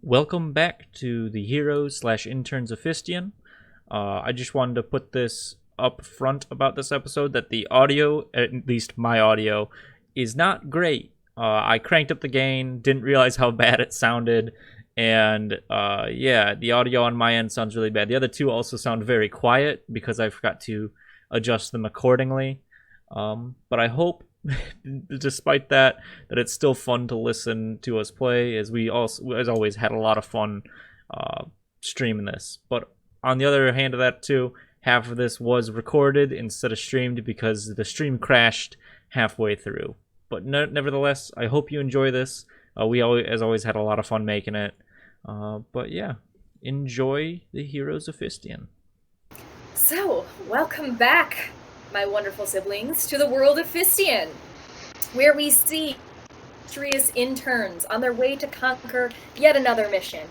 Welcome back to the Heroes/Interns of Fistean. I just wanted to put this up front about this episode that the audio, at least my audio, is not great. I cranked up the gain, didn't realize how bad it sounded, and the audio on my end sounds really bad. The other two also sound very quiet because I forgot to adjust them accordingly. But I hope, despite that it's still fun to listen to us play, as we also, as always, had a lot of fun streaming this. But on the other hand of that too, half of this was recorded instead of streamed because the stream crashed halfway through. But nevertheless, I hope you enjoy this. We always, as always, had a lot of fun making it. But yeah, enjoy the Heroes of Fistean. So, welcome back, my wonderful siblings, to the world of Fistean, where we see illustrious interns on their way to conquer yet another mission.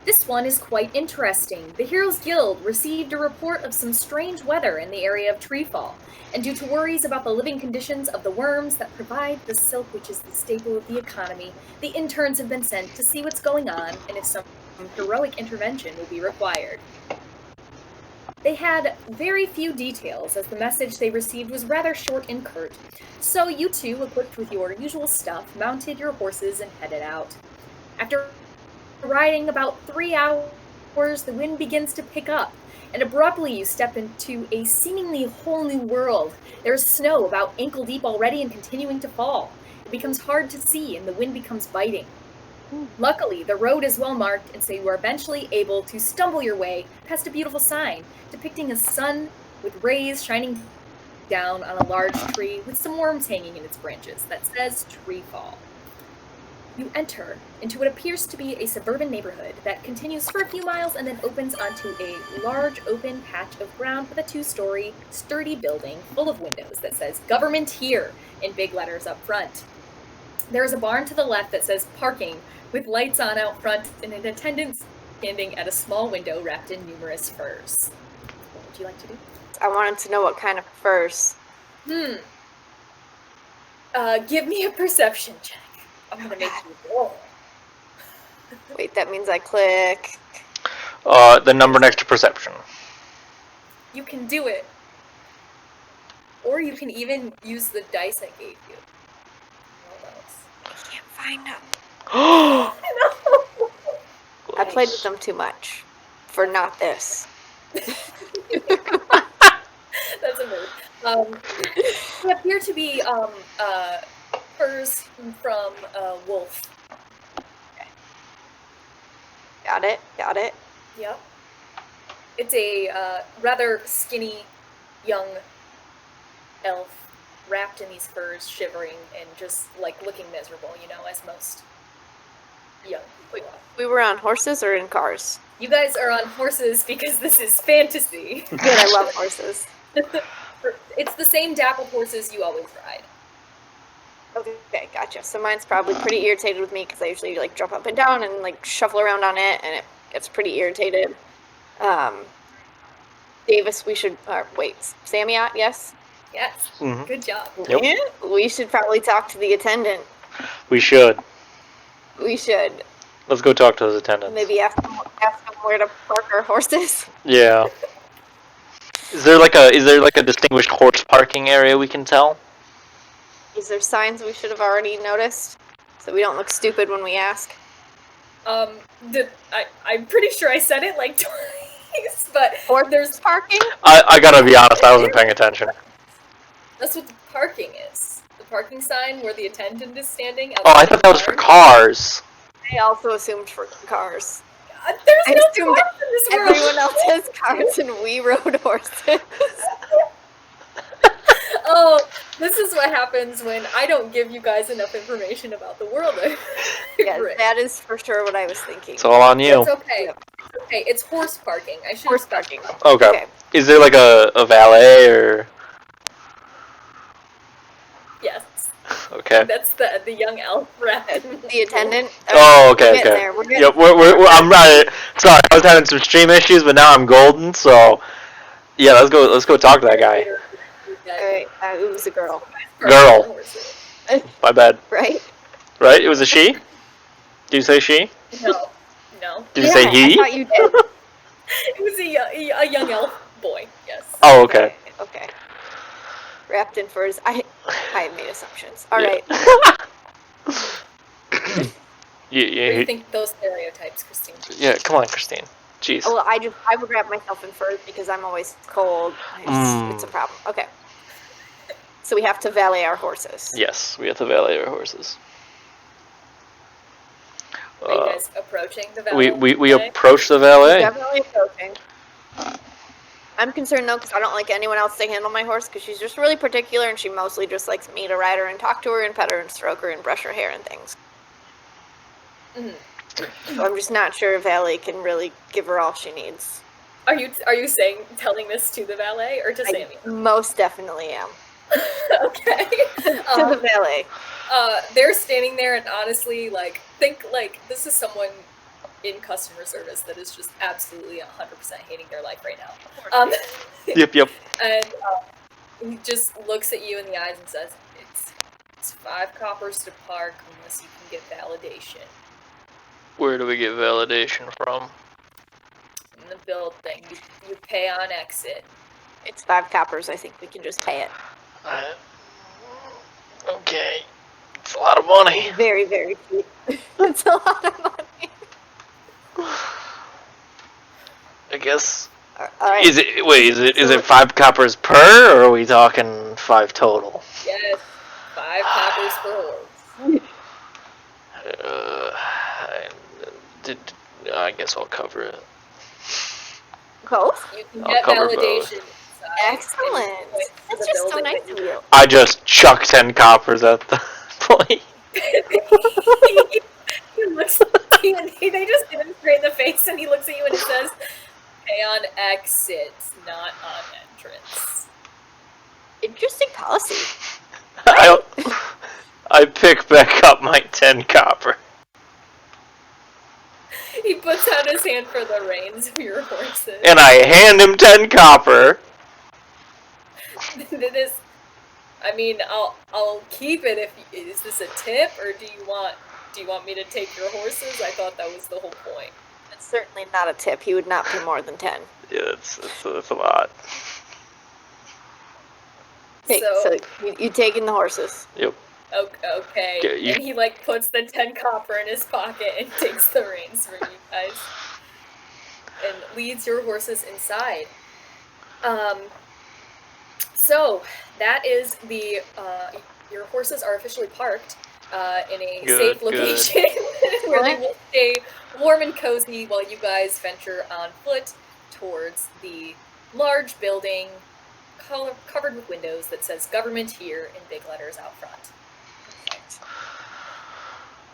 This one is quite interesting. The Heroes Guild received a report of some strange weather in the area of Treefall, and due to worries about the living conditions of the worms that provide the silk which is the staple of the economy, the interns have been sent to see what's going on and if some heroic intervention will be required. They had very few details, as the message they received was rather short and curt, so you two, equipped with your usual stuff, mounted your horses and headed out. After riding about 3 hours, the wind begins to pick up, and abruptly you step into a seemingly whole new world. There's snow about ankle deep already and continuing to fall. It becomes hard to see, and the wind becomes biting. Luckily, the road is well marked, and so you are eventually able to stumble your way past a beautiful sign depicting a sun with rays shining down on a large tree with some worms hanging in its branches that says Treefall. You enter into what appears to be a suburban neighborhood that continues for a few miles and then opens onto a large open patch of ground with a 2-story sturdy building full of windows that says Government Here in big letters up front. There is a barn to the left that says Parking, with lights on out front and an attendant standing at a small window wrapped in numerous furs. What would you like to do? I wanted to know what kind of furs. Give me a perception check. I'm gonna make you roll. Wait, that means I click. The number next to perception. You can do it. Or you can even use the dice I gave you. I can't find them. Oh, I played with them too much. For not this. That's a mood. They appear to be furs from wolf. Okay. Got it. Yep. It's a rather skinny young elf wrapped in these furs, shivering and just like looking miserable, as most young people. We were on horses or in cars? You guys are on horses because this is fantasy. Good, I love horses. It's the same dappled horses you always ride. Okay, gotcha. So mine's probably pretty irritated with me because I usually jump up and down and shuffle around on it, and it gets pretty irritated. Davis, we should Sameot, yes? Yes. Mhm. Good job. Yep. Yeah, we should probably talk to the attendant. we should. We should. Let's go talk to those attendants. Maybe ask them where to park our horses. Yeah. Is there like a distinguished horse parking area we can tell? Is there signs we should have already noticed so we don't look stupid when we ask? I'm pretty sure I said it twice, but there's Parking? I gotta be honest, I wasn't paying attention. That's what the parking is. The parking sign where the attendant is standing. Oh, I thought that was for cars. I also assumed for cars. There's I no assumed cars in this world. everyone else has cars and we rode horses. Oh, this is what happens when I don't give you guys enough information about the world. Yes, that is for sure what I was thinking. It's all on you. It's okay. Okay, it's horse parking. I should Horse have parking. Okay. Is there like a valet or? Yes. Okay. That's the young elf rat. The attendant. Oh, okay, We're getting okay. there. We're getting Yep, I'm right. Sorry, I was having some stream issues, but now I'm golden. So, yeah, let's go talk to that guy. Alright, it was a girl. Girl. My bad. Right? Right? It was a she? Did you say she? No. No. Did you say I he? thought you did. It was a young elf boy, yes. Oh, okay. Okay. Wrapped in furs. I made assumptions. All Yeah. right. What do you think those stereotypes, Christine? Yeah, come on, Christine. Jeez. Well, I would wrap myself in furs because I'm always cold. It's a problem. Okay. So we have to valet our horses. Yes, we have to valet our horses. Are you guys approaching the valet? We approach the valet. Definitely approaching. I'm concerned though because I don't like anyone else to handle my horse because she's just really particular and she mostly just likes me to ride her and talk to her and pet her and stroke her and brush her hair and things. Mm-hmm. So I'm just not sure if valet can really give her all she needs. Are you telling this to the valet or to Sameot? Most definitely am. Okay. To the valet. They're standing there and honestly, think this is someone in customer service that is just absolutely 100% hating their life right now. Yep. And he just looks at you in the eyes and says, "It's 5 coppers to park unless you can get validation." Where do we get validation from? In the building, you pay on exit. It's 5 coppers. I think we can just pay it. Okay. It's a lot of money. Very, very cheap. It's a lot of money. I guess. All right. Is it 5 coppers per, or are we talking 5 total? Yes, 5 coppers per horse. I guess I'll cover it. Both? You can I'll get cover validation. Inside. Excellent. That's just so nice of you. I just chuck 10 coppers at the point. He looks at you and they just hit him straight in the face and he looks at you and it says, "Pay on exit, not on entrance." Interesting policy. I pick back up my 10 copper. He puts out his hand for the reins of your horses. And I hand him 10 copper. It is. I mean, I'll keep it. Is this a tip, or do you want me to take your horses? I thought that was the whole point. It's certainly not a tip. He would not pay more than 10. Yeah, it's a lot. So you taking the horses? Yep. Okay. Yeah, and he puts the 10 copper in his pocket and takes the reins from you guys, and leads your horses inside. So that is your horses are officially parked in a safe location where they will stay warm and cozy while you guys venture on foot towards the large building covered with windows that says "Government Here" in big letters out front.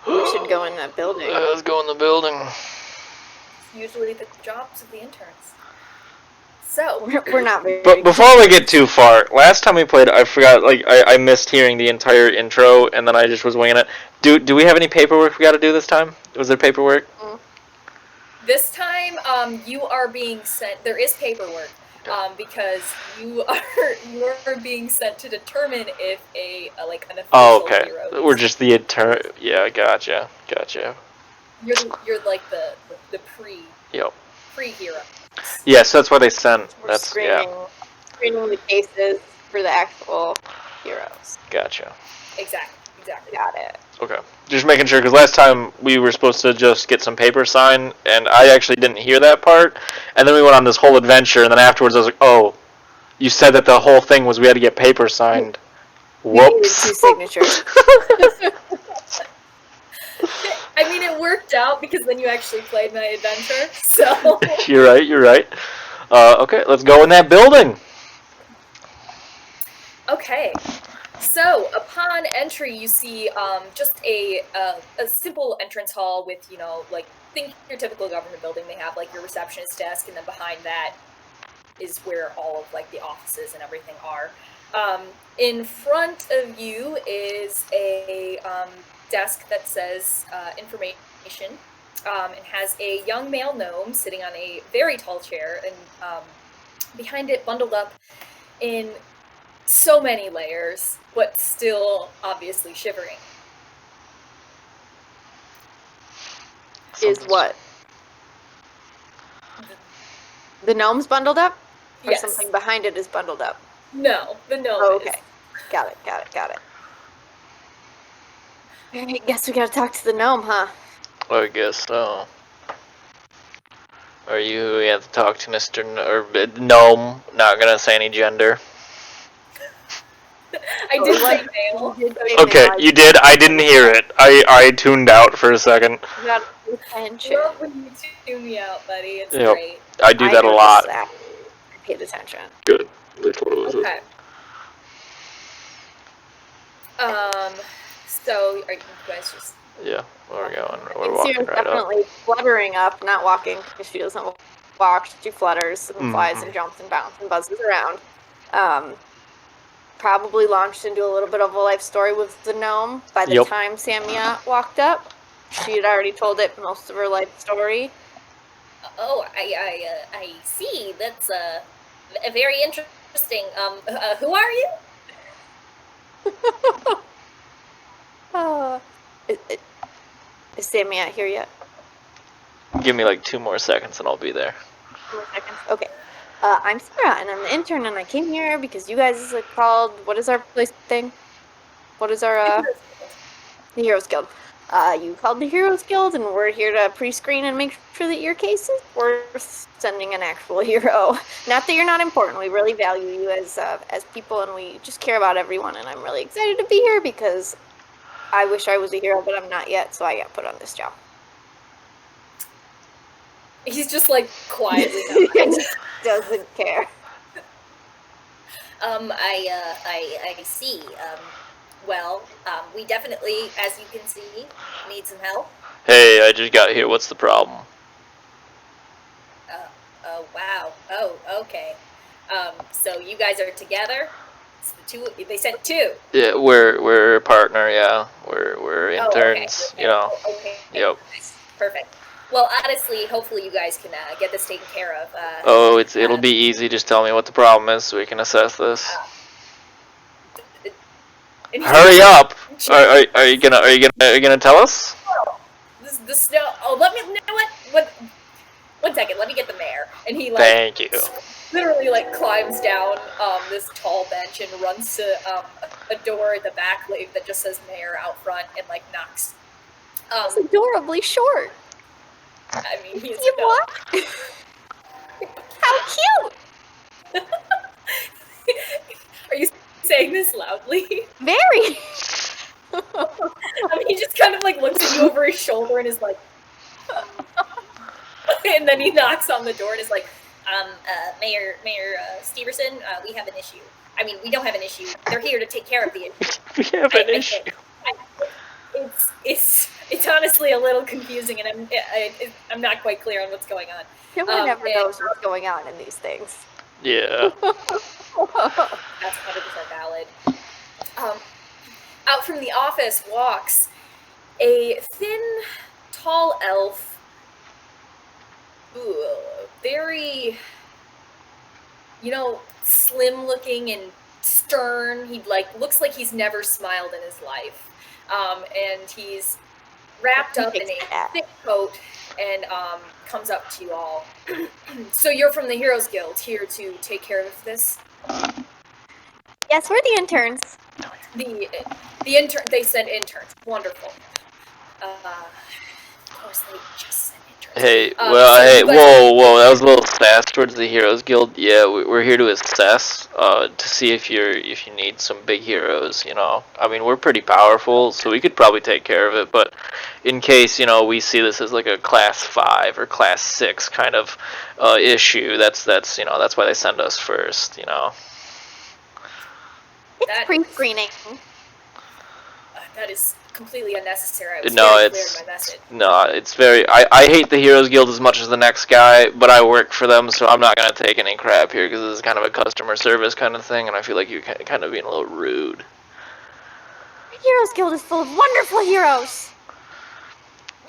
We should go in that building. Let's go in the building. It's usually the jobs of the interns. So We're not very. But before we get too far, last time we played, I forgot. I missed hearing the entire intro, and then I just was winging it. Do we have any paperwork we got to do this time? Was there paperwork? this time, you are being sent. There is paperwork. Because you are being sent to determine if an official hero. We're just the intern. Yeah, gotcha. You're like the pre-hero. Yes, that's why they sent. We're screening the cases for the actual heroes. Gotcha. Exactly. Got it. Okay. Just making sure, because last time we were supposed to just get some paper signed, and I actually didn't hear that part, and then we went on this whole adventure, and then afterwards I was like, oh, you said that the whole thing was we had to get paper signed. Whoops. We needed 2 signatures. I mean, it worked out, because then you actually played my adventure, so... You're right. Okay, let's go in that building. Okay. So, upon entry, you see just a simple entrance hall with, think your typical government building. They have, your receptionist desk, and then behind that is where all of, the offices and everything are. In front of you is a desk that says information, and has a young male gnome sitting on a very tall chair, and behind it, bundled up in so many layers, but still obviously shivering. Is what? The gnome's bundled up? Or Yes. something behind it is bundled up? No, the gnome Oh, is. okay. Got it. Alright, guess we gotta talk to the gnome, huh? I guess so. Are you who we have to talk to, Mr. Gnome? Not gonna say any gender. I did say male. Okay, you did? I didn't hear it. I tuned out for a second. You gotta pay attention. Love when you tune me out, buddy. It's Yep. great. I do that a noticed lot. that. I paid attention. Good. That's what it was. Okay. So are you guys just? Yeah, we're going. I We're think walking Sierra's right up. definitely fluttering up, not walking, because she doesn't walk. She flutters and flies Mhm. and jumps and bounces and buzzes around. Probably launched into a little bit of a life story with the gnome. By the Yep. time Sameot walked up, she had already told it most of her life story. Oh, I see. That's very interesting. Who are you? Is Sameot here yet? Give me like 2 more seconds and I'll be there. 2 more seconds. Okay. I'm Sirra, and I'm the intern, and I came here because you guys called. What is our place thing? What is our the Heroes Guild? You called the Heroes Guild, and we're here to pre-screen and make sure that your case is worth sending an actual hero. Not that you're not important. We really value you as people, and we just care about everyone. And I'm really excited to be here because I wish I was a hero, but I'm not yet, so I got put on this job. He's just like quietly. Doesn't care. I see. Well, we definitely, as you can see, need some help. Hey, I just got here. What's the problem? Oh, wow. Oh, okay. So you guys are together? It's the two. They said 2. Yeah, we're a partner. Yeah, we're interns. Okay. You know. Okay. Yep. Perfect. Well, honestly, hopefully you guys can get this taken care of. Oh, it'll be easy. Just tell me what the problem is so we can assess this. Hurry up! Are you gonna tell us? The snow. Oh, let me. You know what? One second. Let me get the mayor. And he Thank you. literally climbs down this tall bench and runs to a door at the back that just says mayor out front and knocks. It's adorably short. I mean, he's You what? How cute! Are you saying this loudly? Very. I mean, he just kind of looks at you over his shoulder and is like, and then he knocks on the door and is like, Mayor Steverson, we have an issue. I mean, we don't have an issue. They're here to take care of the issue. We have an issue. It's honestly a little confusing, and I'm not quite clear on what's going on. Someone never knows what's going on in these things. Yeah. That's 100% valid. Out from the office walks a thin, tall elf. Ooh, very, slim-looking and stern. He looks like he's never smiled in his life. And he's wrapped up in a thick coat and comes up to you all. So you're from the Heroes Guild, here to take care of this? Yes, we're the interns. The intern. They said interns. Wonderful. Of course, they just said interns. Hey, so whoa, that was a little sass towards the Heroes Guild. Yeah, we're here to assess, to see if you need some big heroes, I mean, we're pretty powerful, so we could probably take care of it, but in case, we see this as a class 5 or class 6 kind of issue, that's why they send us first, It's pre-screening. That is completely unnecessary. I was No, very clear in my message. it's very. I hate the Heroes Guild as much as the next guy, but I work for them, so I'm not gonna take any crap here because this is kind of a customer service kind of thing, and I feel like you're kind of being a little rude. The Heroes Guild is full of wonderful heroes.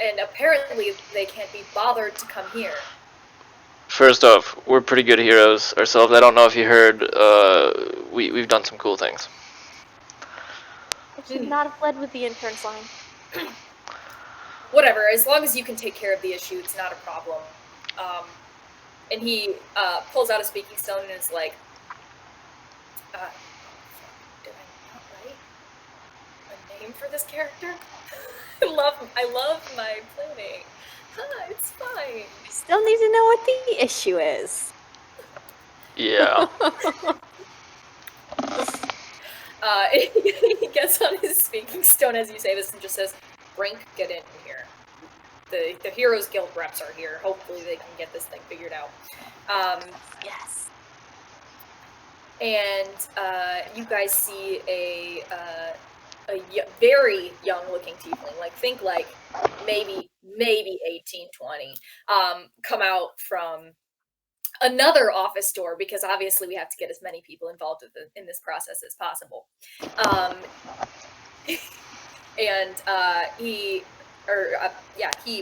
And apparently they can't be bothered to come here. First off, we're pretty good heroes ourselves. I don't know if you heard. We've done some cool things. I should not have led with the interns line. Whatever, as long as you can take care of the issue, it's not a problem. And he pulls out a speaking stone and is like, did I not write a name for this character? I love my planning. It's fine. We still need to know what the issue is. Yeah. He gets on his speaking stone as you say this and just says, Brink, get in here. The Heroes Guild reps are here. Hopefully they can get this thing figured out. Yes. And you guys see a very young-looking tiefling, like think like maybe 18, 20, come out from another office door because obviously we have to get as many people involved in this process as possible. And he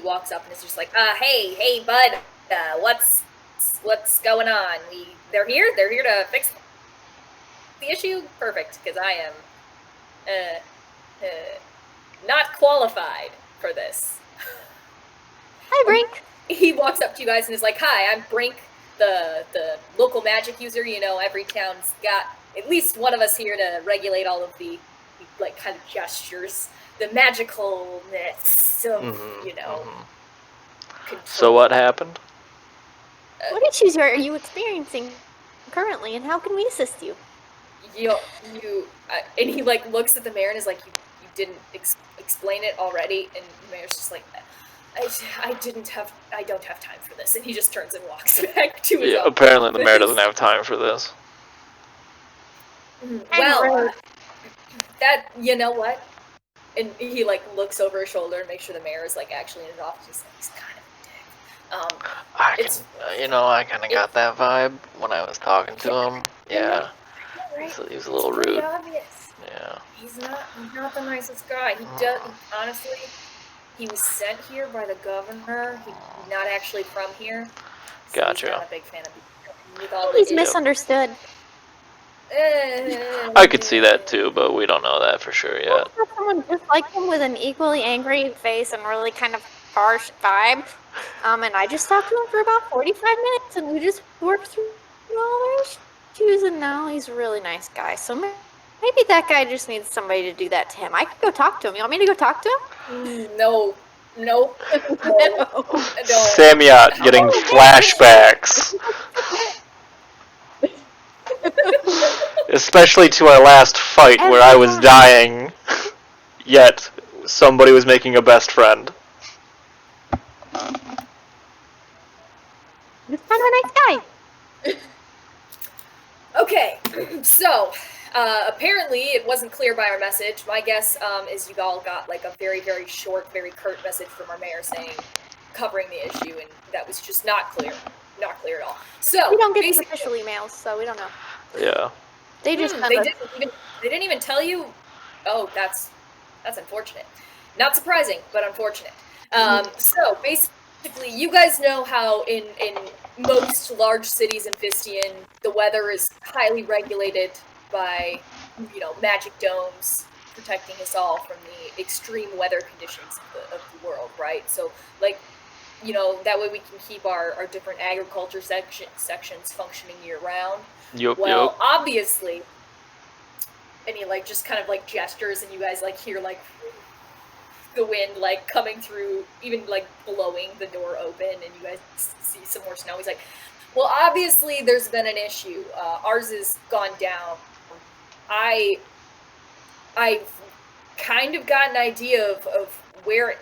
walks up and is just like, hey, bud, what's going on? They're here to fix the issue? Perfect, because I am not qualified for this. Hi, Brink. He walks up to you guys and is like, hi, I'm Brink, the local magic user. You know, every town's got at least one of us here to regulate all of the like kind of gestures, the magicalness of, control. So what happened? What issues are you experiencing currently, and how can we assist you? And he like looks at the mayor and is like, you didn't explain it already, and the mayor's just like, I don't have time for this, and he just turns and walks back to his office. Apparently the mayor doesn't have time for this. Well, that, you know what? And he like looks over his shoulder and makes sure the mayor is like actually in his office. He's kind of a dick. I kind of got that vibe when I was talking to him. Yeah. Right? He was a little rude. Obvious. Yeah. He's not the nicest guy. Honestly, he was sent here by the governor. He's not actually from here. So Gotcha. He's not a big fan of He's misunderstood. I could see that too, but we don't know that for sure yet. Someone just like him with an equally angry face and really kind of harsh vibe. And I just talked to him for about 45 minutes, and we just worked through all their issues, and now he's a really nice guy. So maybe that guy just needs somebody to do that to him. I could go talk to him. You want me to go talk to him? No. No. Sameot getting flashbacks. Especially to our last fight where I was dying, yet somebody was making a best friend. He's kind of a nice guy. Okay, so apparently it wasn't clear by our message. My guess is you all got like a very, very short, very curt message from our mayor saying, covering the issue, and that was just not clear at all. So we don't get official emails, so we don't know. Yeah. They just they didn't even tell you. Oh, that's unfortunate. Not surprising, but unfortunate. So basically, you guys know how in most large cities in Fistean, the weather is highly regulated by magic domes protecting us all from the extreme weather conditions of the world, right? So like, that way we can keep our different agriculture sections functioning year round. Yep. Obviously, and he like just kind of like gestures, and you guys like hear like the wind like coming through, even like blowing the door open, and you guys see some more snow. He's like, well, obviously there's been an issue. Ours has gone down. I've kind of got an idea of where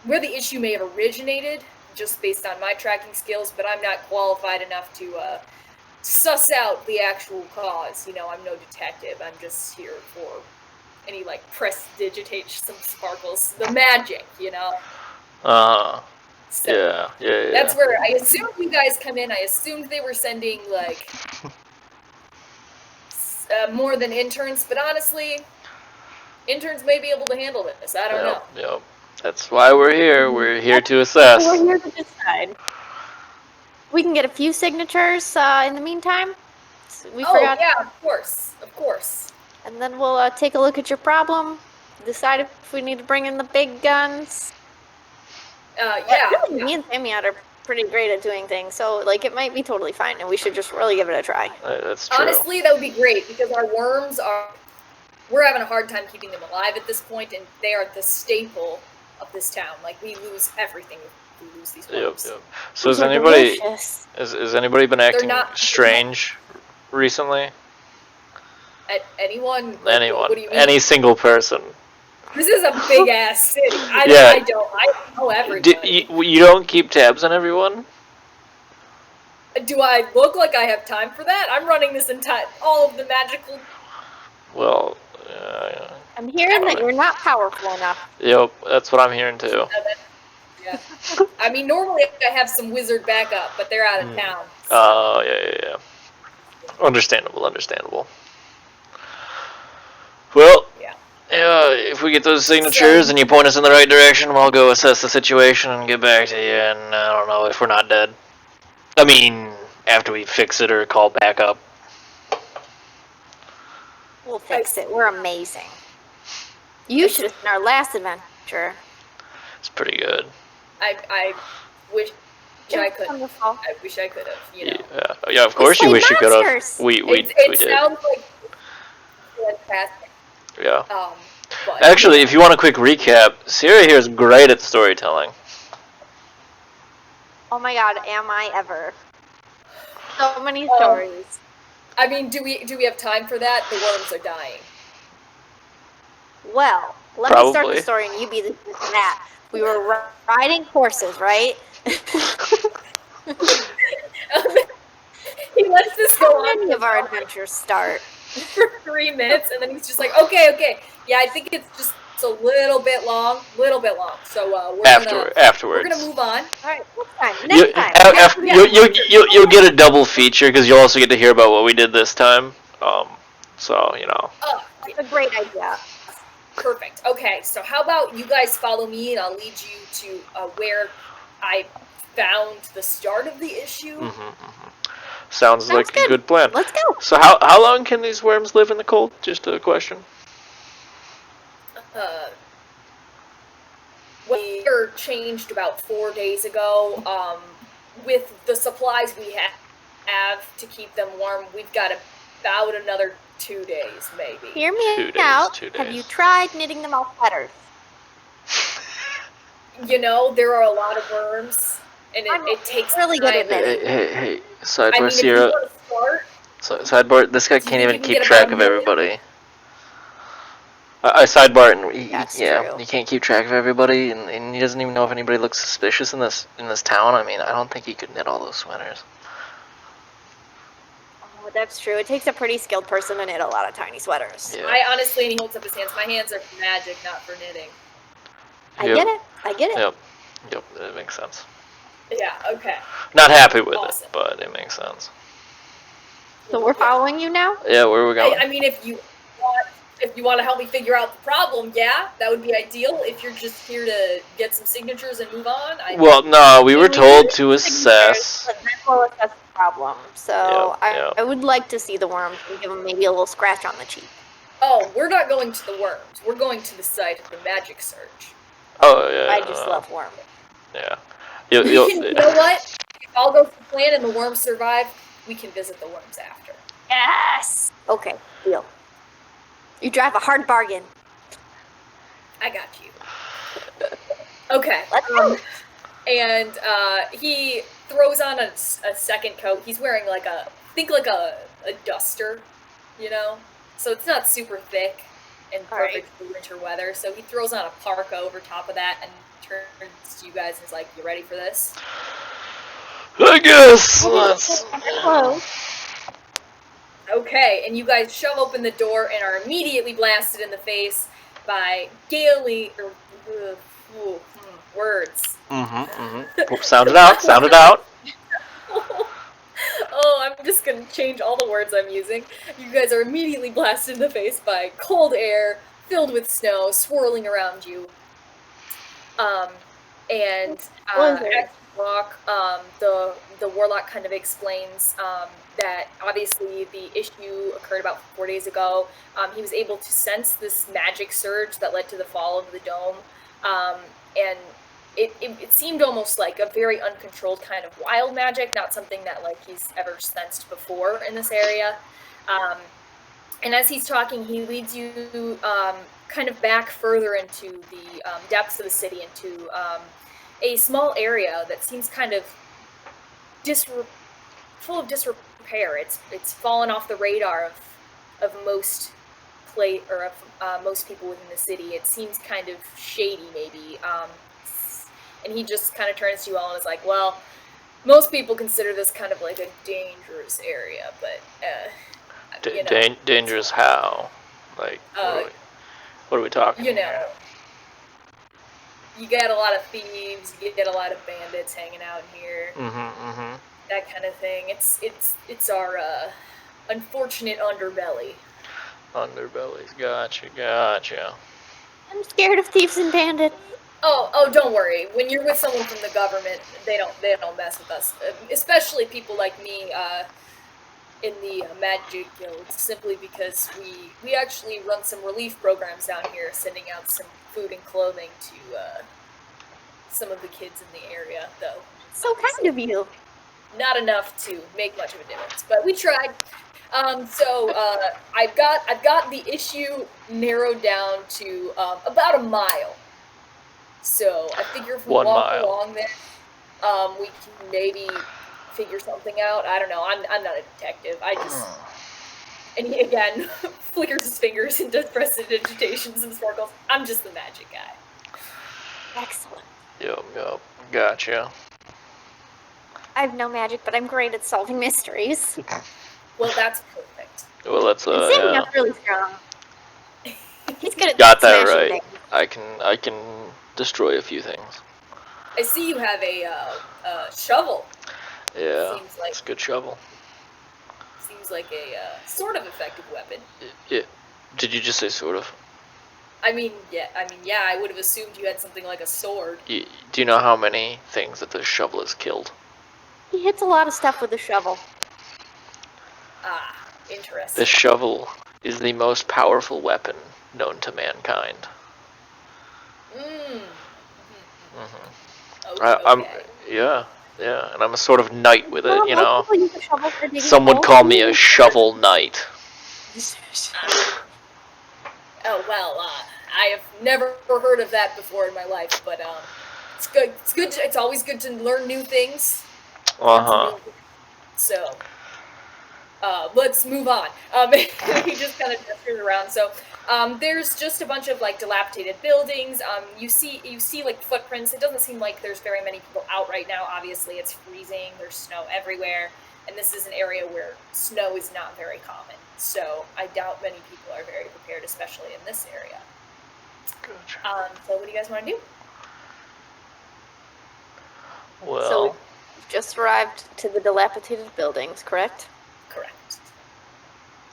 the issue may have originated, just based on my tracking skills, but I'm not qualified enough to suss out the actual cause. I'm no detective. I'm just here for any like prestidigitate some sparkles, the magic, So yeah. That's where I assumed you guys come in. I assumed they were sending like more than interns, but honestly, interns may be able to handle this. I don't know. Yep. That's why we're here. We're here to assess. We're here to decide. We can get a few signatures in the meantime. Yeah, of course. And then we'll take a look at your problem, decide if we need to bring in the big guns. Yeah. Me and Sameot are pretty great at doing things, so like it might be totally fine, and we should just really give it a try. That's true. Honestly, that would be great because our worms we're having a hard time keeping them alive at this point, and they are the staple of this town. Like, we lose everything if we lose these worms. Yep. So has Those are anybody delicious. has anybody been acting not- strange recently? Anyone? Like, Anyone? What do you mean? Any single person? This is a big ass city. I know everyone. You don't keep tabs on everyone? Do I look like I have time for that? I'm running this all of the magical. Well, I'm hearing that you're not powerful enough. yep, that's what I'm hearing too. Yeah. I mean, normally I have some wizard backup, but they're out of town. Oh, yeah. Understandable. Well, Yeah. if we get those signatures and you point us in the right direction, we'll go assess the situation and get back to you, and I don't know if we're not dead. I mean, after we fix it or call back up. We'll fix it. We're amazing. You should have seen our last adventure. It's pretty good. I wish I could. Wonderful. I wish I could have. You know. Yeah, of course We you wish you could have. monsters. We It did. sounds like fantastic. Yeah. But Actually, if you want a quick recap, Sirra here is great at storytelling. Oh my god, am I ever? So many stories. I mean, do we have time for that? The worms are dying. Well, let me start Probably. the story and you be the that. We were riding horses, right? He lets this go How on many of our adventures start? for 3 minutes, and then he's just like, okay. Yeah, I think it's just a little bit long. So Afterwards. we're gonna move on. Alright, next time. You'll get a double feature because you'll also get to hear about what we did this time. So you know. That's a great idea. Perfect. Okay, so how about you guys follow me, and I'll lead you to where I found the start of the issue. Sounds like good. a good plan. Let's go. So how long can these worms live in the cold? Just a question. We were changed about 4 days ago. With the supplies we have to keep them warm, we've got about another 2 days, maybe. Hear me 2 days, out. 2 Have days. you tried knitting them all sweaters? You know, there are a lot of worms, and I'm it takes really time. good at knitting. Hey, I sidebar mean, if you Sierra. want to start, Sidebar. This guy Do you can't think even you can keep get track about of a million? everybody. I sidebar and That's yeah, true. he can't keep track of everybody, and he doesn't even know if anybody looks suspicious in this town. I mean, I don't think he could knit all those sweaters. Oh, that's true. It takes a pretty skilled person to knit a lot of tiny sweaters. Yeah. I honestly, and he holds up his hands. My hands are for magic, not for knitting. I Yep. get it. Yep, that makes sense. Yeah. Okay. Not happy with Awesome. it, but it makes sense. So we're following you now? Yeah, where are we going? I mean, if you want to help me figure out the problem, yeah, that would be ideal. If you're just here to get some signatures and move on, Well, no, we were We told need to assess. But then we'll assess the problem. So Yep. I would like to see the worms and give them maybe a little scratch on the cheek. Oh, we're not going to the worms. We're going to the site of the magic search. Oh yeah. I just love worms. Yeah. You know what? If all goes to plan and the worms survive, we can visit the worms after. Yes! Okay, deal. You drive a hard bargain. I got you. Okay. Let's go. And he throws on a second coat. He's wearing like a duster, you know? So it's not super thick and All right. perfect for winter weather. So he throws on a parka over top of that and turns to you guys and is like, "You ready for this?" I guess. Let's. Hello. Okay, and you guys shove open the door and are immediately blasted in the face by words. Sound it out. Sound it out. Oh, I'm just gonna change all the words I'm using. You guys are immediately blasted in the face by cold air filled with snow swirling around you. And as you walk, the warlock kind of explains that obviously the issue occurred about 4 days ago. He was able to sense this magic surge that led to the fall of the dome, and it seemed almost like a very uncontrolled kind of wild magic, not something that like he's ever sensed before in this area. And as he's talking, he leads you kind of back further into the depths of the city, into a small area that seems kind of full of disrepair. It's fallen off the radar of most most people within the city. It seems kind of shady, maybe. And he just kind of turns to you all and is like, well, most people consider this kind of like a dangerous area, but dangerous how? Like, what are we talking here? You get a lot of thieves, you get a lot of bandits hanging out in here. That kind of thing. It's our unfortunate underbelly. Underbellies, gotcha. I'm scared of thieves and bandits. Oh, don't worry. When you're with someone from the government, they don't mess with us. Especially people like me in the Magic Guild, simply because we actually run some relief programs down here, sending out some food and clothing to some of the kids in the area, though. So kind of you. Not enough to make much of a difference, but we tried. I've got the issue narrowed down to about a mile. So I figure if we walk along there, we can maybe figure something out. I don't know. I'm not a detective. I just and he again flickers his fingers and does prestidigitations and sparkles. I'm just the magic guy. Excellent. Yep. Gotcha. I have no magic, but I'm great at solving mysteries. Well, that's perfect. Well, that's Sameot's really strong. He's good at got that right. Things. I can destroy a few things. I see you have a shovel. Yeah, it's a good shovel. Seems like a sort of effective weapon. Yeah. Did you just say sort of? I mean, yeah. I would have assumed you had something like a sword. Do you know how many things that this shovel has killed? He hits a lot of stuff with the shovel. Ah, interesting. This shovel is the most powerful weapon known to mankind. Okay. Yeah, and I'm a sort of knight with it, you know. Some would call me a shovel knight. Oh well, I have never heard of that before in my life, but it's good. It's always good to learn new things. So, let's move on. He just kind of gestures around. So, there's just a bunch of like dilapidated buildings. You see like footprints. It doesn't seem like there's very many people out right now. Obviously, it's freezing. There's snow everywhere, and this is an area where snow is not very common. So, I doubt many people are very prepared, especially in this area. Gotcha. So, what do you guys want to do? Well, so we've just arrived to the dilapidated buildings, correct? Correct.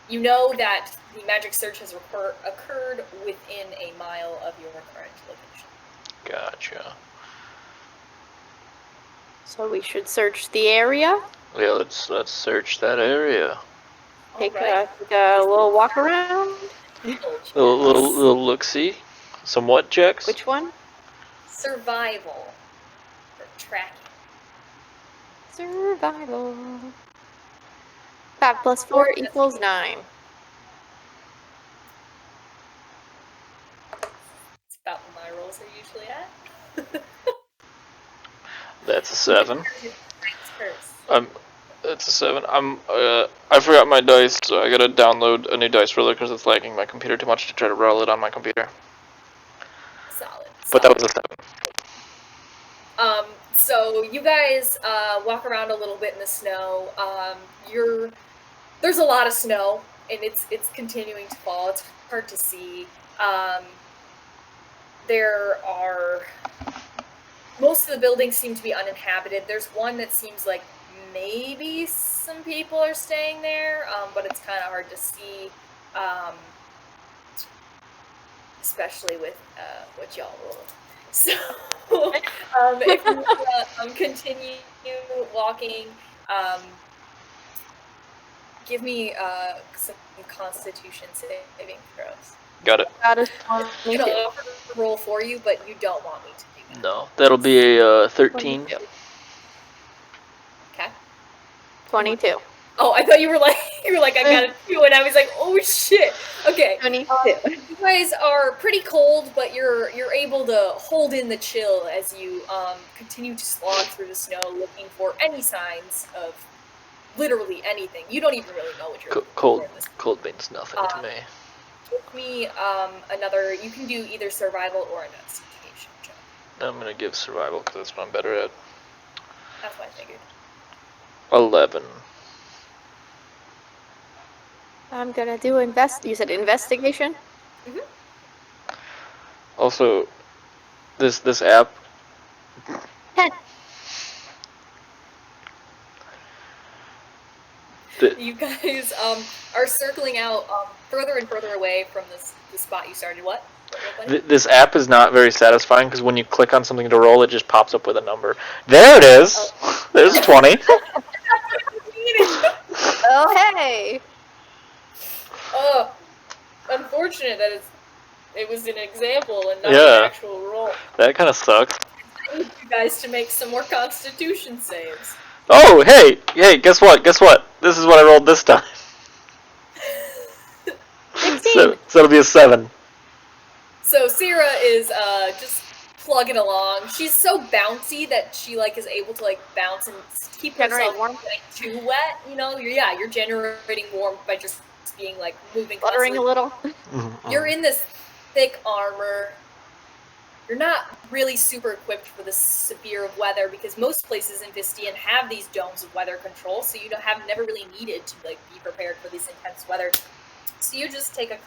You know that the magic surge has occurred within a mile of your current location. Gotcha. So we should search the area? Yeah, let's search that area. Take a little walk around. Little look-see. Some what checks? Which one? Survival. For tracking. Survival. 5 + 4 = 9. It's about what my rolls are usually at. That's a 7. That's a 7. I forgot my dice, so I gotta download a new dice roller because it's lagging my computer too much to try to roll it on my computer. Solid. But that was a 7. So you guys walk around a little bit in the snow. There's a lot of snow, and it's continuing to fall. It's hard to see. Most of the buildings seem to be uninhabited. There's one that seems like maybe some people are staying there, but it's kind of hard to see, especially with what y'all rolled. So, if you continue walking, give me some Constitution saving throws. Got it. That is I'm gonna offer the roll for you, but you don't want me to do No, that'll be a 13. 22. Okay. 22. Oh, I thought you were like I got a 2, and I was like, oh shit. Okay. 22. You guys are pretty cold, but you're able to hold in the chill as you continue to slog through the snow, looking for any signs of literally anything. You don't even really know what you're looking for in this. Cold means nothing to me. Give me another. You can do either survival or investigation check. I'm gonna give survival because that's what I'm better at. That's what I figured. 11. I'm gonna do You said investigation? Also, this app. 10. You guys are circling out further and further away from the spot you started. What? This app is not very satisfying because when you click on something to roll, it just pops up with a number. There it is. Oh. There's 20. Oh, hey. Oh, unfortunate that it was an example and not Yeah. an actual roll. That kind of sucks. I need you guys to make some more Constitution saves. Oh, hey, guess what? This is what I rolled this time. 16. So it'll be a 7. So Sirra is just plugging along. She's so bouncy that she is able to bounce and keep herself warm. Too wet. You know, you're generating warmth by just being moving. Fluttering a little. You're in this thick armor. You're not really super equipped for this severe of weather because most places in Fistean have these domes of weather control, so you have never really needed to be prepared for this intense weather. So you just take a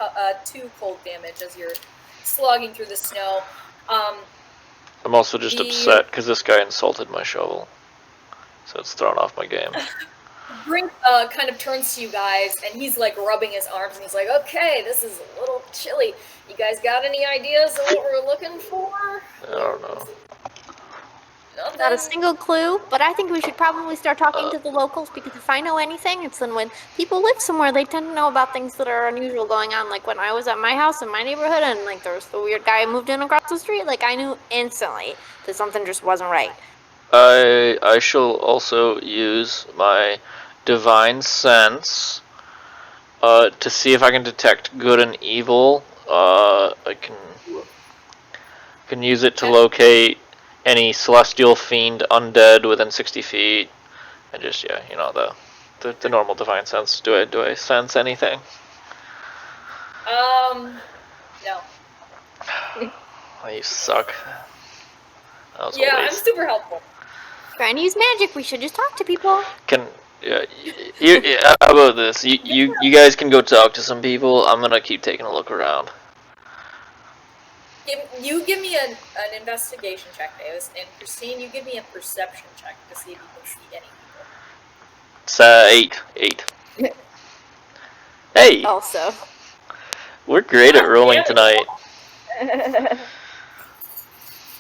2 cold damage as you're slogging through the snow. I'm also just upset because this guy insulted my shovel, so it's thrown off my game. Brink kind of turns to you guys, and he's rubbing his arms, and he's like, okay, this is a little chilly. You guys got any ideas of what we're looking for? I don't know. Nothing? Not a single clue, but I think we should probably start talking to the locals because if I know anything, it's then when people live somewhere, they tend to know about things that are unusual going on. Like when I was at my house in my neighborhood and there was the weird guy who moved in across the street, I knew instantly that something just wasn't right. I shall also use my divine sense to see if I can detect good and evil. I can use it to locate any celestial fiend undead within 60 feet, and just the normal divine sense. Do I sense anything? No. Oh, you suck. That was a Yeah, I'm waste. super helpful. Trying to use magic, we should just talk to people. How about this? You guys can go talk to some people. I'm gonna keep taking a look around. You give me an investigation check, Davis, and Christine, you give me a perception check to see if you can see any people. It's 8. Hey, Also. we're great at rolling tonight.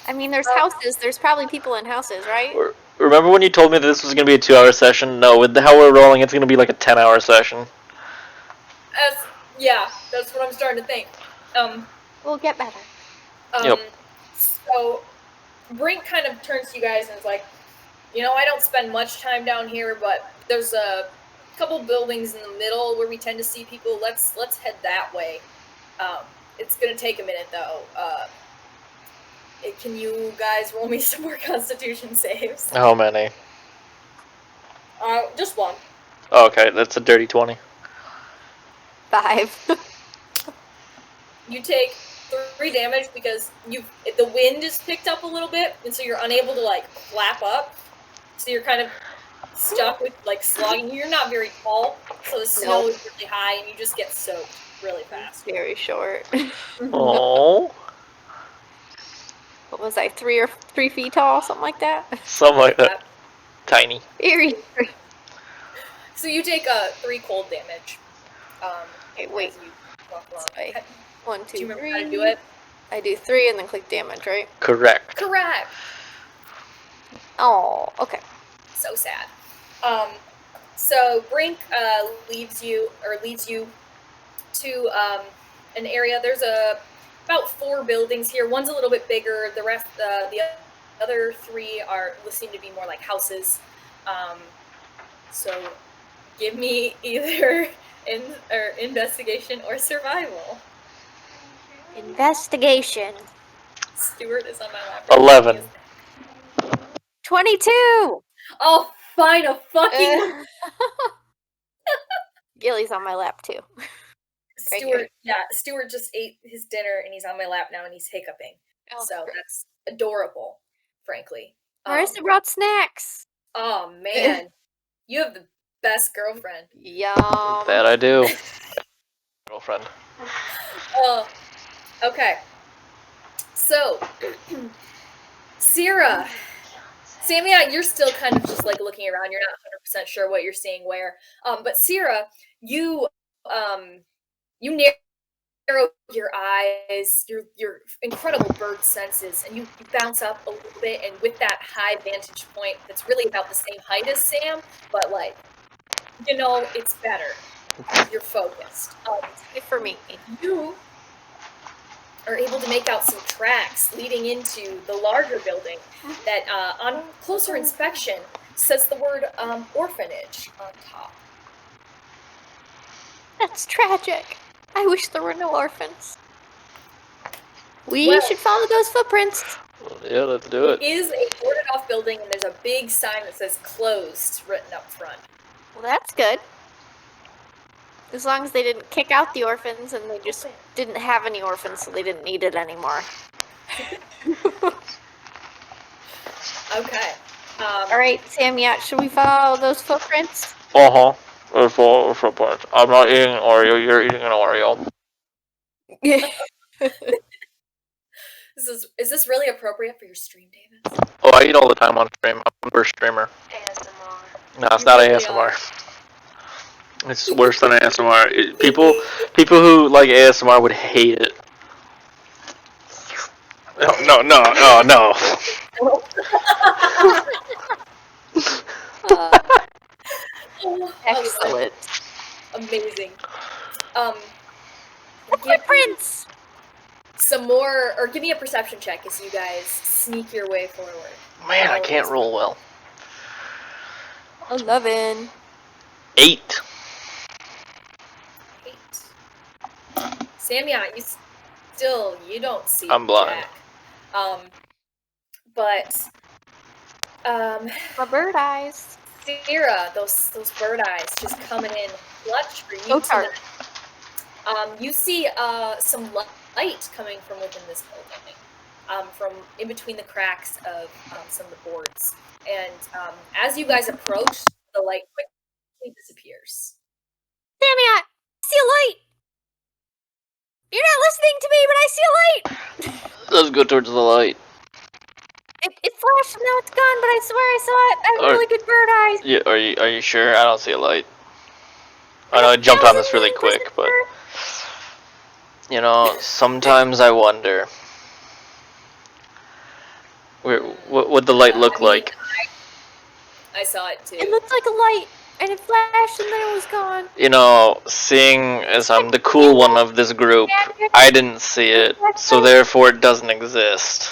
I mean, there's houses. There's probably people in houses, right? Remember when you told me that this was gonna be a 2-hour session? No, with how we're rolling, it's gonna be like a 10-hour session. Yeah, that's what I'm starting to think. We'll get better. Yep. So, Brink kind of turns to you guys and is like, I don't spend much time down here, but there's a couple buildings in the middle where we tend to see people. Let's head that way. It's gonna take a minute though. Can you guys roll me some more Constitution saves? How many? Just one. Oh, okay, that's a dirty 20. 5. You take 3 damage because the wind is picked up a little bit, and so you're unable to flap up. So you're kind of stuck with slogging. You're not very tall, so the snow is really high, and you just get soaked really fast. Very short. Oh. What was I, 3 feet tall, something like that? Something like that. Tiny. Very. So you take 3 cold damage. Okay, wait. As you walk along. Sorry. 1, 2, Do you remember 3. how to do it? I do 3 and then click damage, right? Correct. Correct. Oh, okay. So sad. So Brink leads you to an area. There's a about 4 buildings here. One's a little bit bigger. The rest, the other 3 seem to be more like houses. So give me either investigation or survival. Investigation. Stuart is on my lap. 11. 22. Oh, fine, a fucking Gilly's on my lap too. Stuart. Yeah, Stuart just ate his dinner and he's on my lap now and he's hiccuping. Oh, So that's adorable, frankly. Marissa brought snacks. Oh man, you have the best girlfriend. Yum. That I do. Girlfriend. Oh, okay. So, Sirra, Sameot, you're still kind of just like looking around. You're not 100% sure what you're seeing where. But Sirra, you narrow your eyes, your incredible bird senses, and you bounce up a little bit. And with that high vantage point, that's really about the same height as Sam, but like, it's better. You're focused. Good for me. You are able to make out some tracks leading into the larger building that, on closer inspection, says the word orphanage on top. That's tragic. I wish there were no orphans. We Well- should follow those footprints. Yeah, let's do It it. is a boarded off building, and there's a big sign that says closed written up front. Well, that's good. As long as they didn't kick out the orphans and they just didn't have any orphans, so they didn't need it anymore. Okay. All right, Sameot, should we follow those footprints? There's 4 footprints. I'm not eating Oreo. You're eating an Oreo. Is this really appropriate for your stream, Davis? Oh, I eat all the time on stream. I'm a first streamer. ASMR. No, it's You not really ASMR. It's worse than ASMR. People who like ASMR would hate it. No. Excellent. Amazing. Footprints! Some more, or give me a perception check as you guys sneak your way forward. Man, I can't roll well. 11. 8. 8. Sameot, you don't see I'm blind. Jack. But My bird eyes. Sirra, those bird eyes just coming in clutch for you So tart. tonight. You see some light coming from within this building, from in between the cracks of some of the boards. And as you guys approach, the light quickly disappears. Sameot, I see a light! You're not listening to me, but I see a light! Let's go towards the light. It flashed and now it's gone, but I swear I saw it. I have really good bird eyes. Yeah, are you sure? I don't see a light. I know I jumped on this really quick, but sometimes I wonder. What would the light look like? I saw it too. It looked like a light, and it flashed and then it was gone. Seeing as I'm the cool one of this group, I didn't see it, so therefore it doesn't exist.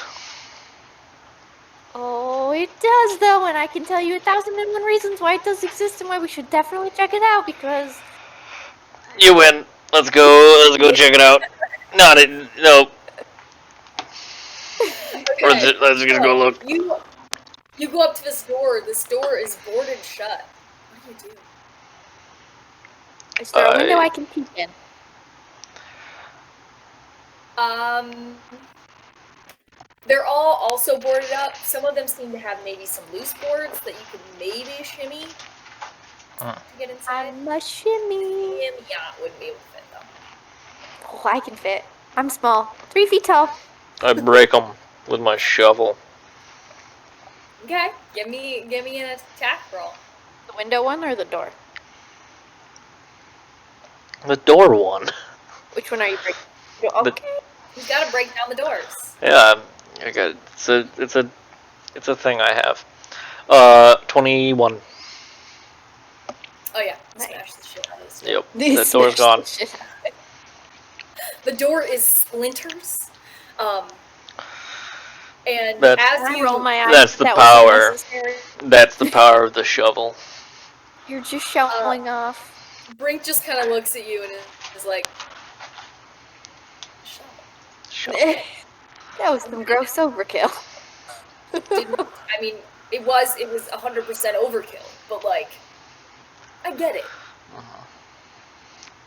Oh, it does though, and I can tell you 1,001 reasons why it does exist and why we should definitely check it out because... You win. Let's go check it out. No. Okay. Let's just go look. You go up to this door. This door is boarded shut. What do you do? Is there a window I can peek in? They're all also boarded up. Some of them seem to have maybe some loose boards that you could maybe shimmy to get inside. I'm a shimmy. Yeah, wouldn't be able to fit though. Oh, I can fit. I'm small. 3 feet tall. I break them with my shovel. Okay, give me an attack roll. The window one or the door? The door one. Which one are you breaking? Okay. You've got to break down the doors. Yeah, I got it. It's a thing I have. 21. Oh yeah, Nice. smash the shit out of this door. Yep. That door's gone. The door is splinters. And That's- as Can I you roll my eyes? That's the That power. wasn't necessary. That's the power of the shovel. You're just showing off. Brink just kind of looks at you and is like, Shovel. That was some gross overkill. I mean, it was 100% overkill, but like, I get it.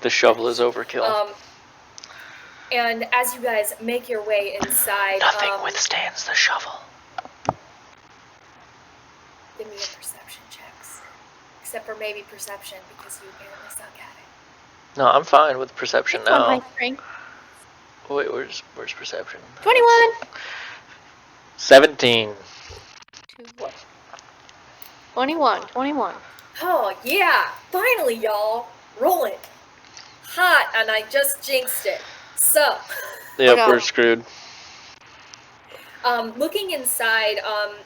The shovel is overkill. And as you guys make your way inside, Nothing withstands the shovel. give me a perception checks. Except for maybe perception, because you apparently suck at it. No, I'm fine with perception It's on now. my strength. Wait, where's perception? 21. 17. 21. Oh, yeah! Finally, y'all! Rolling! Hot, and I just jinxed it. So, Yep, no. we're screwed. looking inside,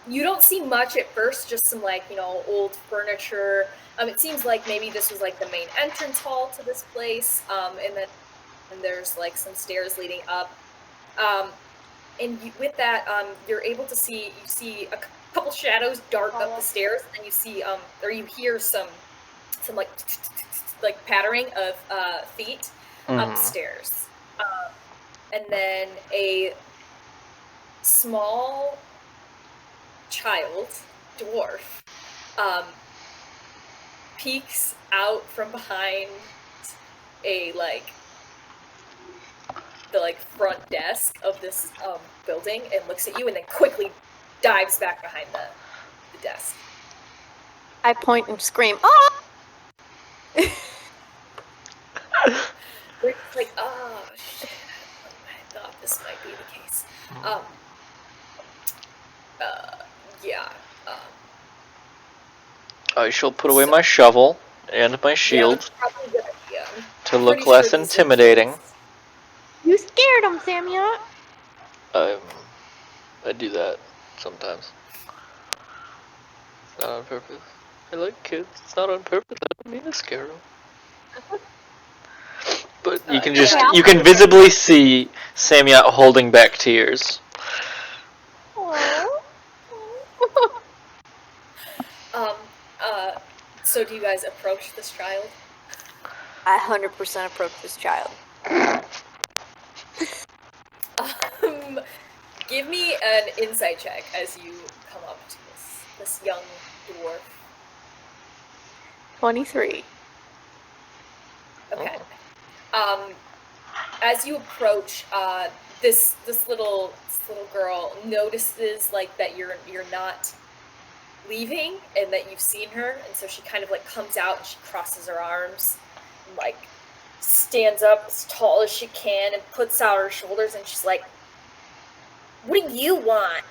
you don't see much at first, just some, like, you know, old furniture. It seems like maybe this was, like, the main entrance hall to this place, and then there's, like, some stairs leading up. With that, you're able to see a couple shadows dart up the stairs, and you see, or you hear some like pattering of feet upstairs, and then a small child dwarf peeks out from behind the front desk of this building and looks at you, and then quickly dives back behind the desk. I point and scream, "Oh!" We're like, oh shit! I thought this might be the case. Yeah. I shall put away my shovel and my Yeah, shield that's probably a good idea. to look Pretty less sure these are intimidating. things. You scared him, Sameot. I do that sometimes. It's not on purpose. I like kids. It's not on purpose. I don't mean to scare them. But you can just yeah. you can visibly see Sameot holding back tears. So do you guys approach this child? I 100% approach this child. Give me an insight check as you come up to this young dwarf. 23. Okay. As you approach, this little girl notices that you're not leaving and that you've seen her, and so she kind of comes out and she crosses her arms, and, stands up as tall as she can and puts out her shoulders, and she's like, "What do you want?"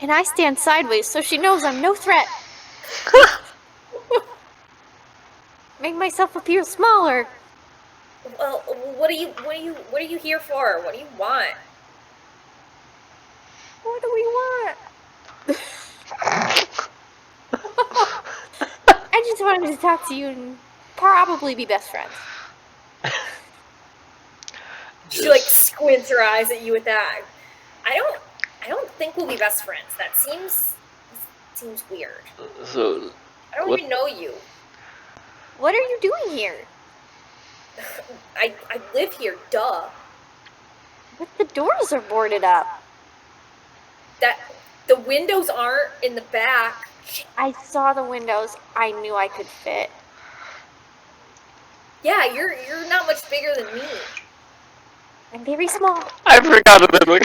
And I stand sideways so she knows I'm no threat. Make myself appear smaller. Well, what are you here for? What do you want? What do we want? I just wanted to talk to you and probably be best friends. She squints her eyes at you with that. I don't think we'll be best friends. That seems weird. So I don't even know you. What are you doing here? I live here, duh. But the doors are boarded up. That the windows aren't in the back. I saw the windows. I knew I could fit. Yeah, you're not much bigger than me. I'm very small. I forgot about my.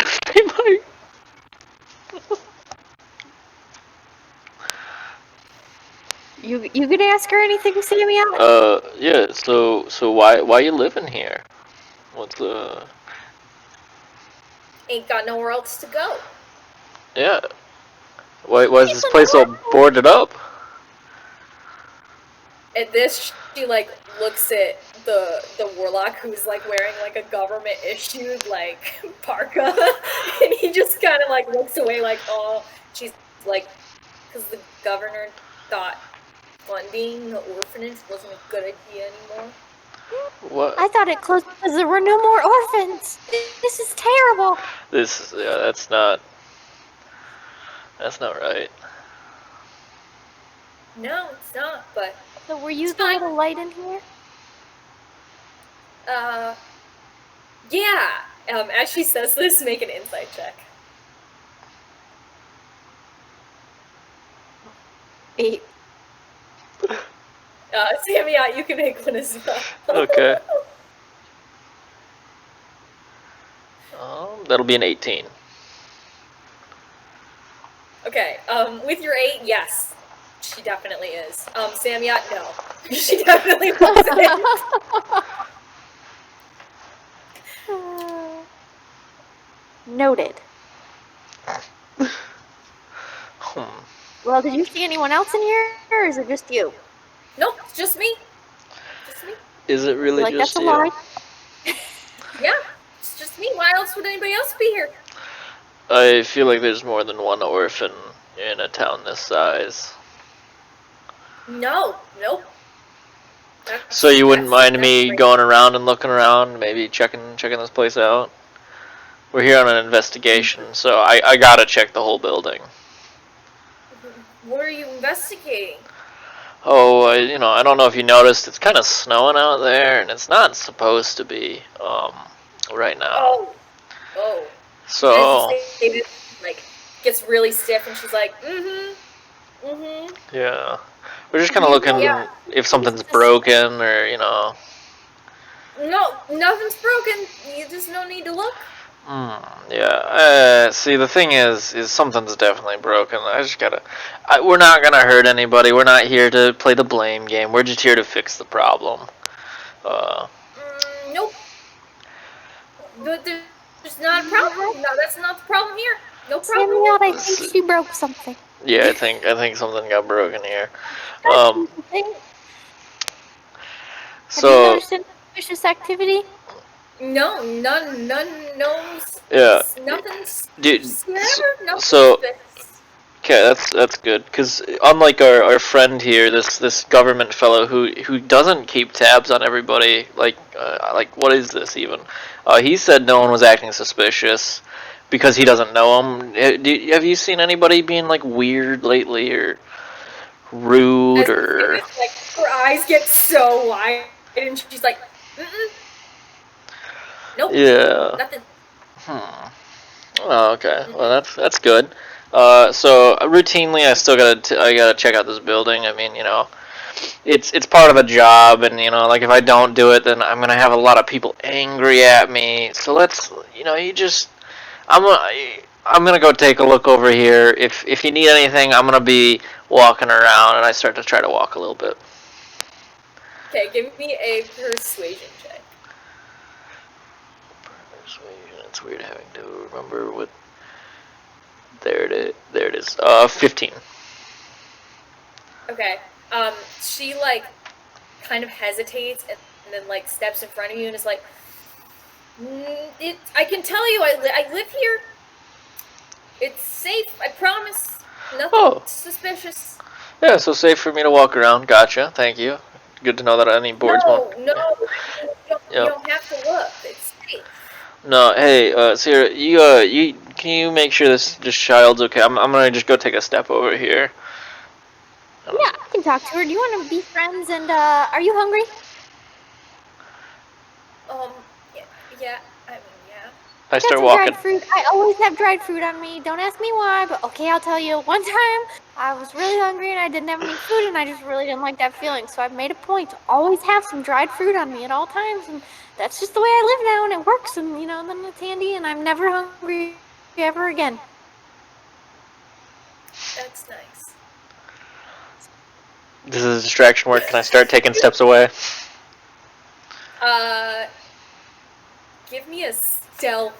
You gonna ask her anything, Sameot? Yeah. So why you living here? What's Ain't got nowhere else to go. Yeah. Why is this place all boarded up? At this, she looks at the warlock who's wearing a government issued parka, and he just kind of looks away oh, she's because the governor thought funding the orphanage wasn't a good idea anymore. What? I thought it closed because there were no more orphans. This is terrible. That's not right. No, it's not, but, So were you It's the fine. little light in here? yeah. As she says this, make an insight check. 8. Sameot, you can make one as well. Okay. That'll be an 18. Okay, with your 8, yes. She definitely is. Sameot, no. She definitely wasn't. Noted. Hmm. Well, did you see anyone else in here, or is it just you? Nope, it's just me. Just me. Is it really Like, just that's a you? lie. Yeah, it's just me. Why else would anybody else be here? I feel like there's more than one orphan in a town this size. No, nope. That's- So you wouldn't that's- mind that's me right. going around and looking around, maybe checking this place out? We're here on an investigation, so I gotta check the whole building. What are you investigating? Oh, I don't know if you noticed, it's kind of snowing out there, and it's not supposed to be, right now. Oh. So, As you say this, like, gets really stiff, and she's like, yeah. We're just kind of looking Yeah. if something's broken, or, No, nothing's broken. You just no need to look. Yeah. See, the thing is something's definitely broken. I just gotta. We're not gonna hurt anybody. We're not here to play the blame game. We're just here to fix the problem. Nope. But there's not a problem. No, that's not the problem here. No problem. Sameot, I think she broke something. Yeah, I think something got broken here. Have you So noticed any suspicious activity? No, none, no. yeah. Nothing's. Dude, Nothing's so- suspicious. Okay, that's good. Because unlike our friend here, this government fellow who doesn't keep tabs on everybody, like what is this even? He said no one was acting suspicious because he doesn't know them. Have you seen anybody being like weird lately or rude As you or? say this, like, her eyes get so wide, and she's like, nope. Yeah. Nothing. Oh, okay. Well, that's good. So routinely, I still gotta check out this building. I mean, it's part of the job, and like if I don't do it, then I'm gonna have a lot of people angry at me. So let's, I'm gonna go take a look over here. If you need anything, I'm gonna be walking around, and I start to try to walk a little bit. Okay, give me a persuasion check. Persuasion. It's weird having to remember what. There it is. 15. Okay. She like kind of hesitates and then like steps in front of you and is like, I can tell you, I live here. It's safe. I promise. Nothing suspicious. Yeah, so safe for me to walk around. Gotcha. Thank you. Good to know that any boards won't. No, you don't have to look. It's safe. No, hey, Sirra, you can you make sure this child's okay? I'm gonna just go take a step over here. Yeah, I can talk to her. Do you want to be friends? And are you hungry? Yeah. I mean, yeah. I Got start some walking. dried fruit. I always have dried fruit on me. Don't ask me why, but okay, I'll tell you. One time, I was really hungry and I didn't have any food, and I just really didn't like that feeling. So I've made a point to always have some dried fruit on me at all times, and that's just the way I live now, and it works. And then it's handy, and I'm never hungry ever again. That's nice. This is distraction work. Can I start taking steps away? Give me a stealth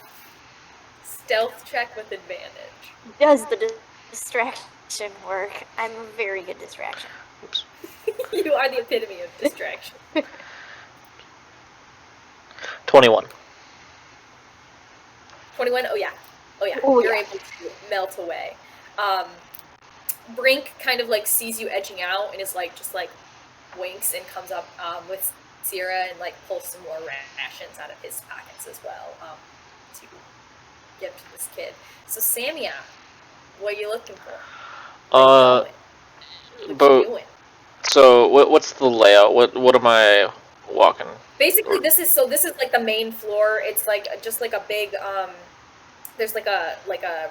check with advantage. Does the distraction work? I'm a very good distraction. Oops. You are the epitome of distraction. 21. 21? Oh yeah. Oh, You're yeah. able to melt away. Brink kind of like sees you edging out and is like just like winks and comes up with Sirra and like pull some more rations out of his pockets as well to give to this kid. So Sameot, what are you looking for? What you but doing? so what's the layout? What am I walking? Basically, this is like the main floor. It's like just like a big there's like a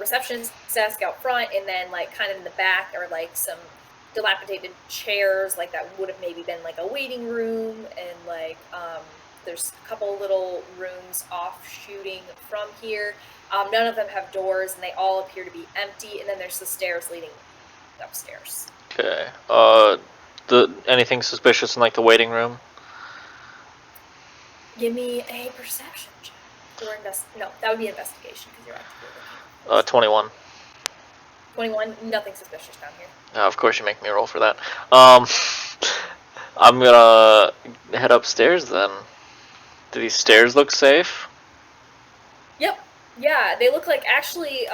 receptionist desk out front, and then like kind of in the back are like some dilapidated chairs like that would have maybe been like a waiting room, and like there's a couple little rooms offshooting from here. None of them have doors, and they all appear to be empty, and then there's the stairs leading upstairs. Okay. Anything suspicious in like the waiting room? Give me a perception check. Or no, that would be investigation because you're actively looking. 21. 21, nothing suspicious down here. Of course you make me roll for that. I'm gonna head upstairs then. Do these stairs look safe? Yep. Yeah, they look like actually,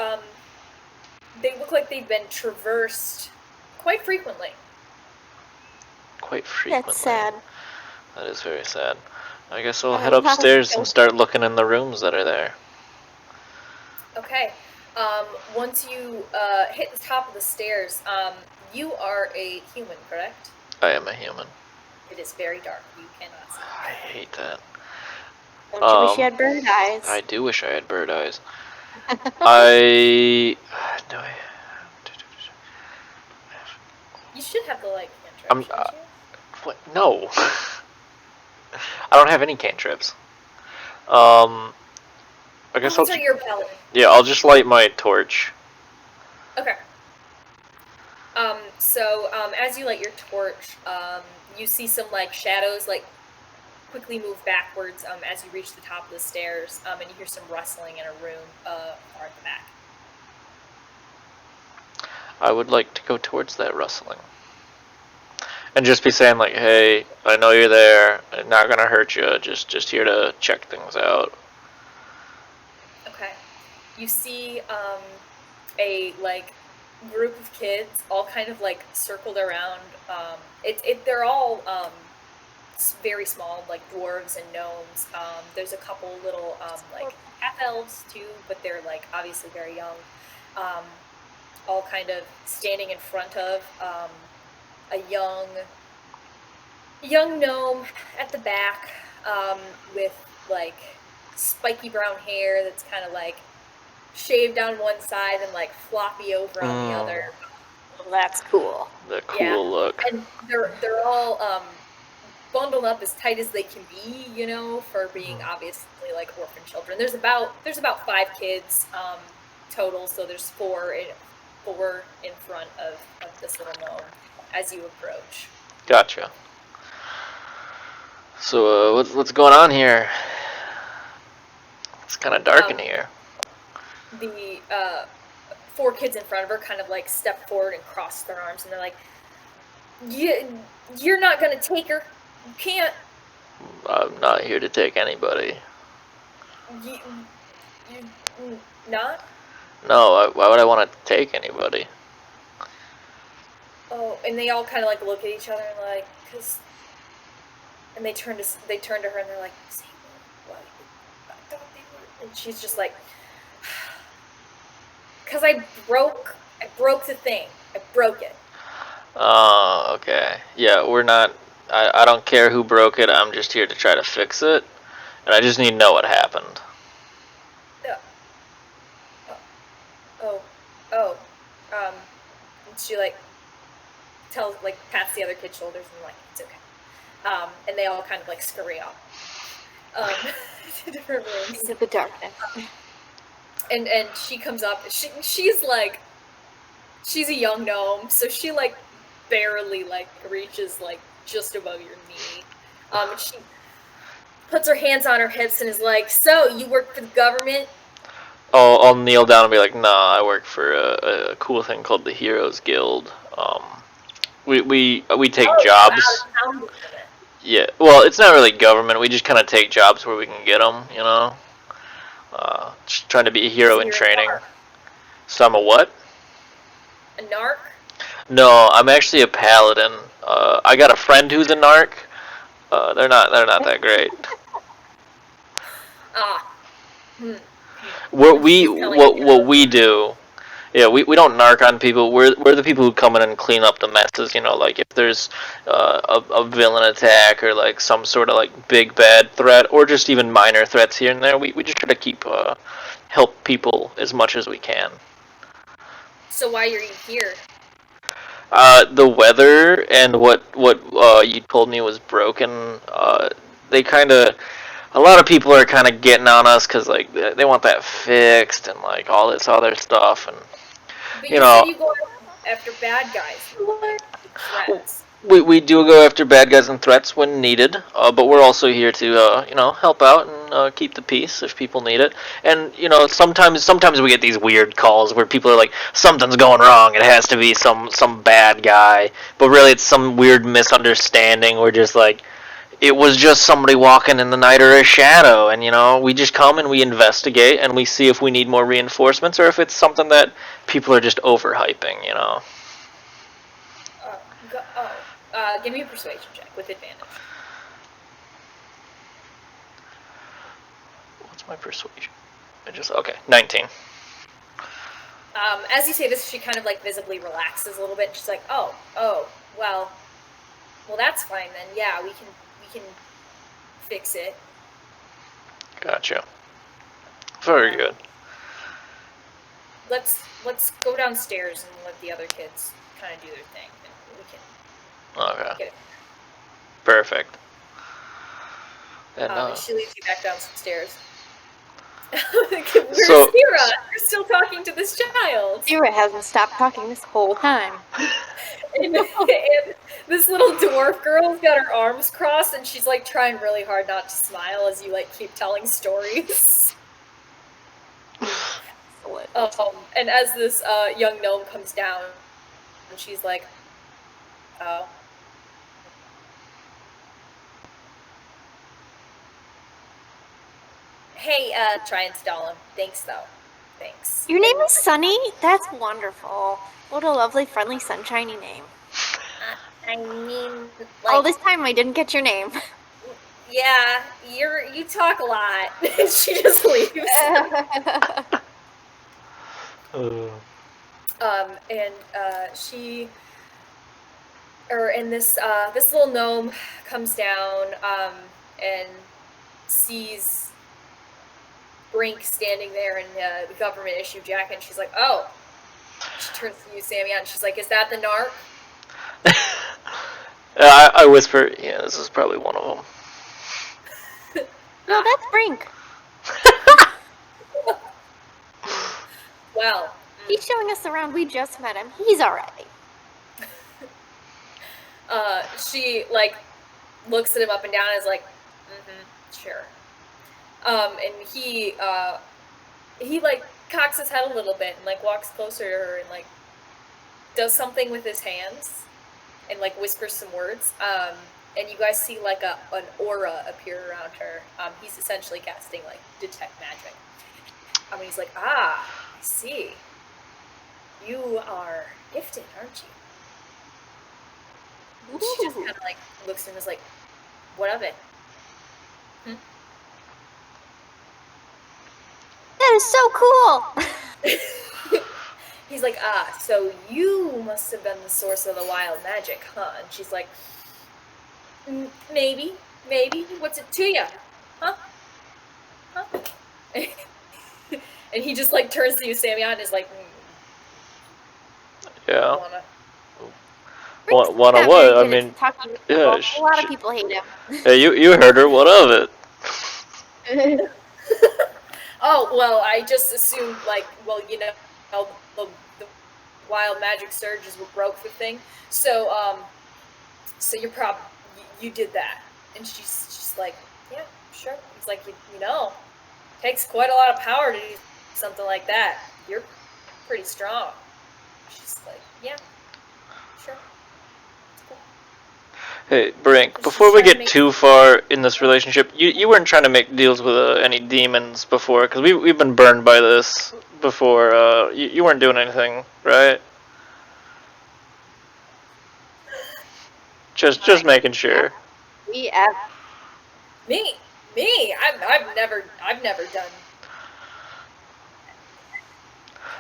they look like they've been traversed quite frequently. Quite frequently. That's sad. That is very sad. I guess I'll head upstairs and start looking in the rooms that are there. Okay. Once you hit the top of the stairs, you are a human, correct? I am a human. It is very dark. You cannot see. I hate that. Don't you wish you had bird eyes? I do wish I had bird eyes. I... No, You should have the, like, cantrip, shouldn't you? What? No. I don't have any cantrips. I guess Those are your paladin. Yeah, I'll just light my torch. Okay. So, as you light your torch, you see some, like, shadows, like, quickly move backwards, as you reach the top of the stairs, and you hear some rustling in a room, far at the back. I would like to go towards that rustling. And just be saying, like, hey, I know you're there, I'm not gonna hurt you, just here to check things out. Okay. You see, a, like, group of kids all kind of, like, circled around, they're all, very small, like dwarves and gnomes. There's a couple little, like, half-elves, too, but they're, like, obviously very young. All kind of standing in front of, a young gnome at the back, with, like, spiky brown hair that's kind of, like, shaved on one side and, like, floppy over on the other. Well, that's cool. The cool look. And they're all, bundled up as tight as they can be, you know, for being obviously, like, orphan children. There's about 5 kids, total, so there's 4 in front of this little gnome as you approach. Gotcha. So, what's going on here? It's kind of dark in here. The 4 kids in front of her kind of, like, step forward and cross their arms, and they're like, "You're not gonna take her. You can't." I'm not here to take anybody. You not? No, why would I want to take anybody? Oh, and they all kind of, like, look at each other and, like, cause, and they turn to her and they're like, "What? I thought they were," and she's just like, "Cause I broke the thing. I broke it." Oh, okay. Yeah, we're not... I don't care who broke it, I'm just here to try to fix it. And I just need to know what happened. And she, like, pats the other kid's shoulders and, like, it's okay. And they all kind of, like, scurry off. To different rooms. Into the darkness. And she comes up, she's, like, she's a young gnome, so she, like, barely, like, reaches, like, just above your knee. And she puts her hands on her hips and is like, "So, you work for the government?" I'll kneel down and be like, "Nah, I work for a cool thing called the Heroes Guild. We take jobs." Wow, Yeah, well, it's not really government. We just kind of take jobs where we can get them, you know. Just trying to be a hero in training. So I'm a what? A narc? No, I'm actually a paladin. I got a friend who's a narc. They're not that great. Ah. Hmm. What we She's kinda like, what we do, yeah, we don't narc on people. We're the people who come in and clean up the messes. You know, like if there's a villain attack or like some sort of like big bad threat or just even minor threats here and there, we just try to keep help people as much as we can. So why are you here? The weather and what you told me was broken. They kind of a lot of people are kind of getting on us because like they want that fixed and like all this other stuff and But you you know said you go after bad guys. Threats. we do go after bad guys and threats when needed, but we're also here to help out and keep the peace if people need it. And sometimes we get these weird calls where people are like something's going wrong. It has to be some bad guy, but really it's some weird misunderstanding. We're just like it was just somebody walking in the night or a shadow, and we just come and we investigate and we see if we need more reinforcements or if it's something that people are just overhyping. Give me a persuasion check with advantage. What's my persuasion? Okay, 19. As you say this, she kind of like visibly relaxes a little bit. She's like, "Oh, well, that's fine then. Yeah, we can fix it." Gotcha. Very good. Let's go downstairs and let the other kids kind of do their thing, and we can Okay. get it. Perfect. And And she leads you back downstairs. Where's So- Sirra? You're still talking to this child. Sirra hasn't stopped talking this whole time. And this little dwarf girl's got her arms crossed, and she's like trying really hard not to smile as you like keep telling stories. And as this young gnome comes down, and she's like, "Oh." Hey, try and stall him. Thanks, though. Thanks. Your name is Sunny? That's wonderful. What a lovely, friendly, sunshiny name. I mean, All this time I didn't get your name. yeah, you talk a lot. She just leaves. And this little gnome comes down, and sees Brink standing there in the government issue jacket, and she's like, "Oh." She turns to you, Sameot, and she's like, "Is that the narc?" I whisper, yeah, this is probably one of them. No, that's Brink. Well, He's showing us around. We just met him. He's alright. she like looks at him up and down and is like, sure. And he like cocks his head a little bit and like walks closer to her and like does something with his hands and like whispers some words. And you guys see like an aura appear around her. He's essentially casting like detect magic. And he's like, I see. You are gifted, aren't you? And she just kind of like looks at him and is like, what of it? That is so cool! He's like, so you must have been the source of the wild magic, huh? And she's like, maybe. What's it to you? Huh? And he just like turns to you, Sameot, and is like, Yeah. Brink's Wanna not what? very I good at mean, talking to yeah, people. A lot of people hate him. Hey, you heard her. What of it? oh, well, I just assumed, like, well, you know, the wild magic surges were broke the thing. So you did that. And she's just like, yeah, sure. He's like, you know, takes quite a lot of power to do something like that. You're pretty strong. She's like, yeah, sure. It's cool. Hey, Brink, before we get too far in this relationship, you weren't trying to make deals with any demons before, because we've been burned by this before. You weren't doing anything, right? Just making sure. We have. Me. I've never done.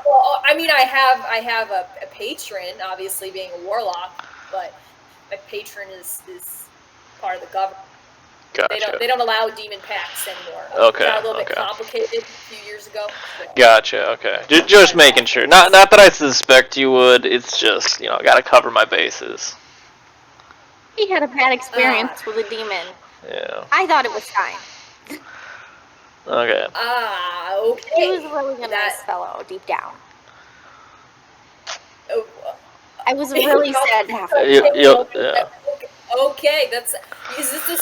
Well, I mean, I have a patron, obviously being a warlock, but my patron is part of the government. Gotcha. They don't allow demon pacts anymore. Okay, It got a little bit okay. complicated a few years ago. So. Gotcha. Okay. Just making sure. Not that I suspect you would. It's just I gotta cover my bases. He had a bad experience with a demon. Yeah. I thought it was fine. Okay. Okay. He was really a nice fellow deep down. Oh, I was really sad to have to. Yeah. Okay, is this the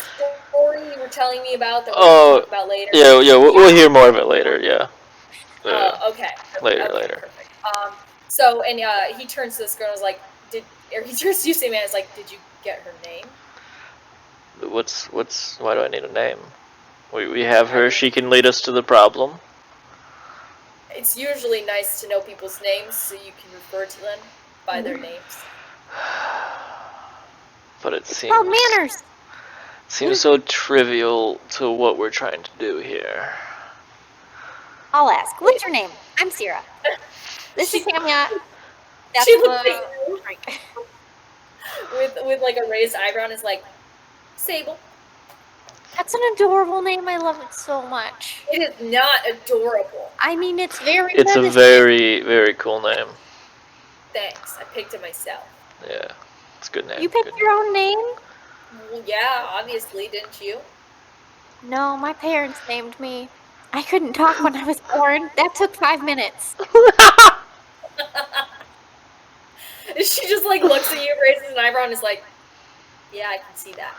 story you were telling me about that Oh, we'll talk about later? Yeah. We'll hear more of it later. Yeah. Okay. Later. Perfect. So he turns to this girl and is like, he turns to you, Sameot, and is like, did you get her name? Why do I need a name? We have her. She can lead us to the problem. It's usually nice to know people's names so you can refer to them by their names. But it It's called manners. seems so trivial to what we're trying to do here. I'll ask. What's your name? I'm Sirra. This is Sameot. She looks like with like a raised eyebrow and is like, Sable. That's an adorable name. I love it so much. It is not adorable. I mean, it's very. It's a very, very cool name. Thanks. I picked it myself. Yeah, it's a good name. You picked your own name? Well, yeah, obviously, didn't you? No, my parents named me. I couldn't talk when I was born. That took 5 minutes. She just like looks at you, raises an eyebrow, and is like, "Yeah, I can see that."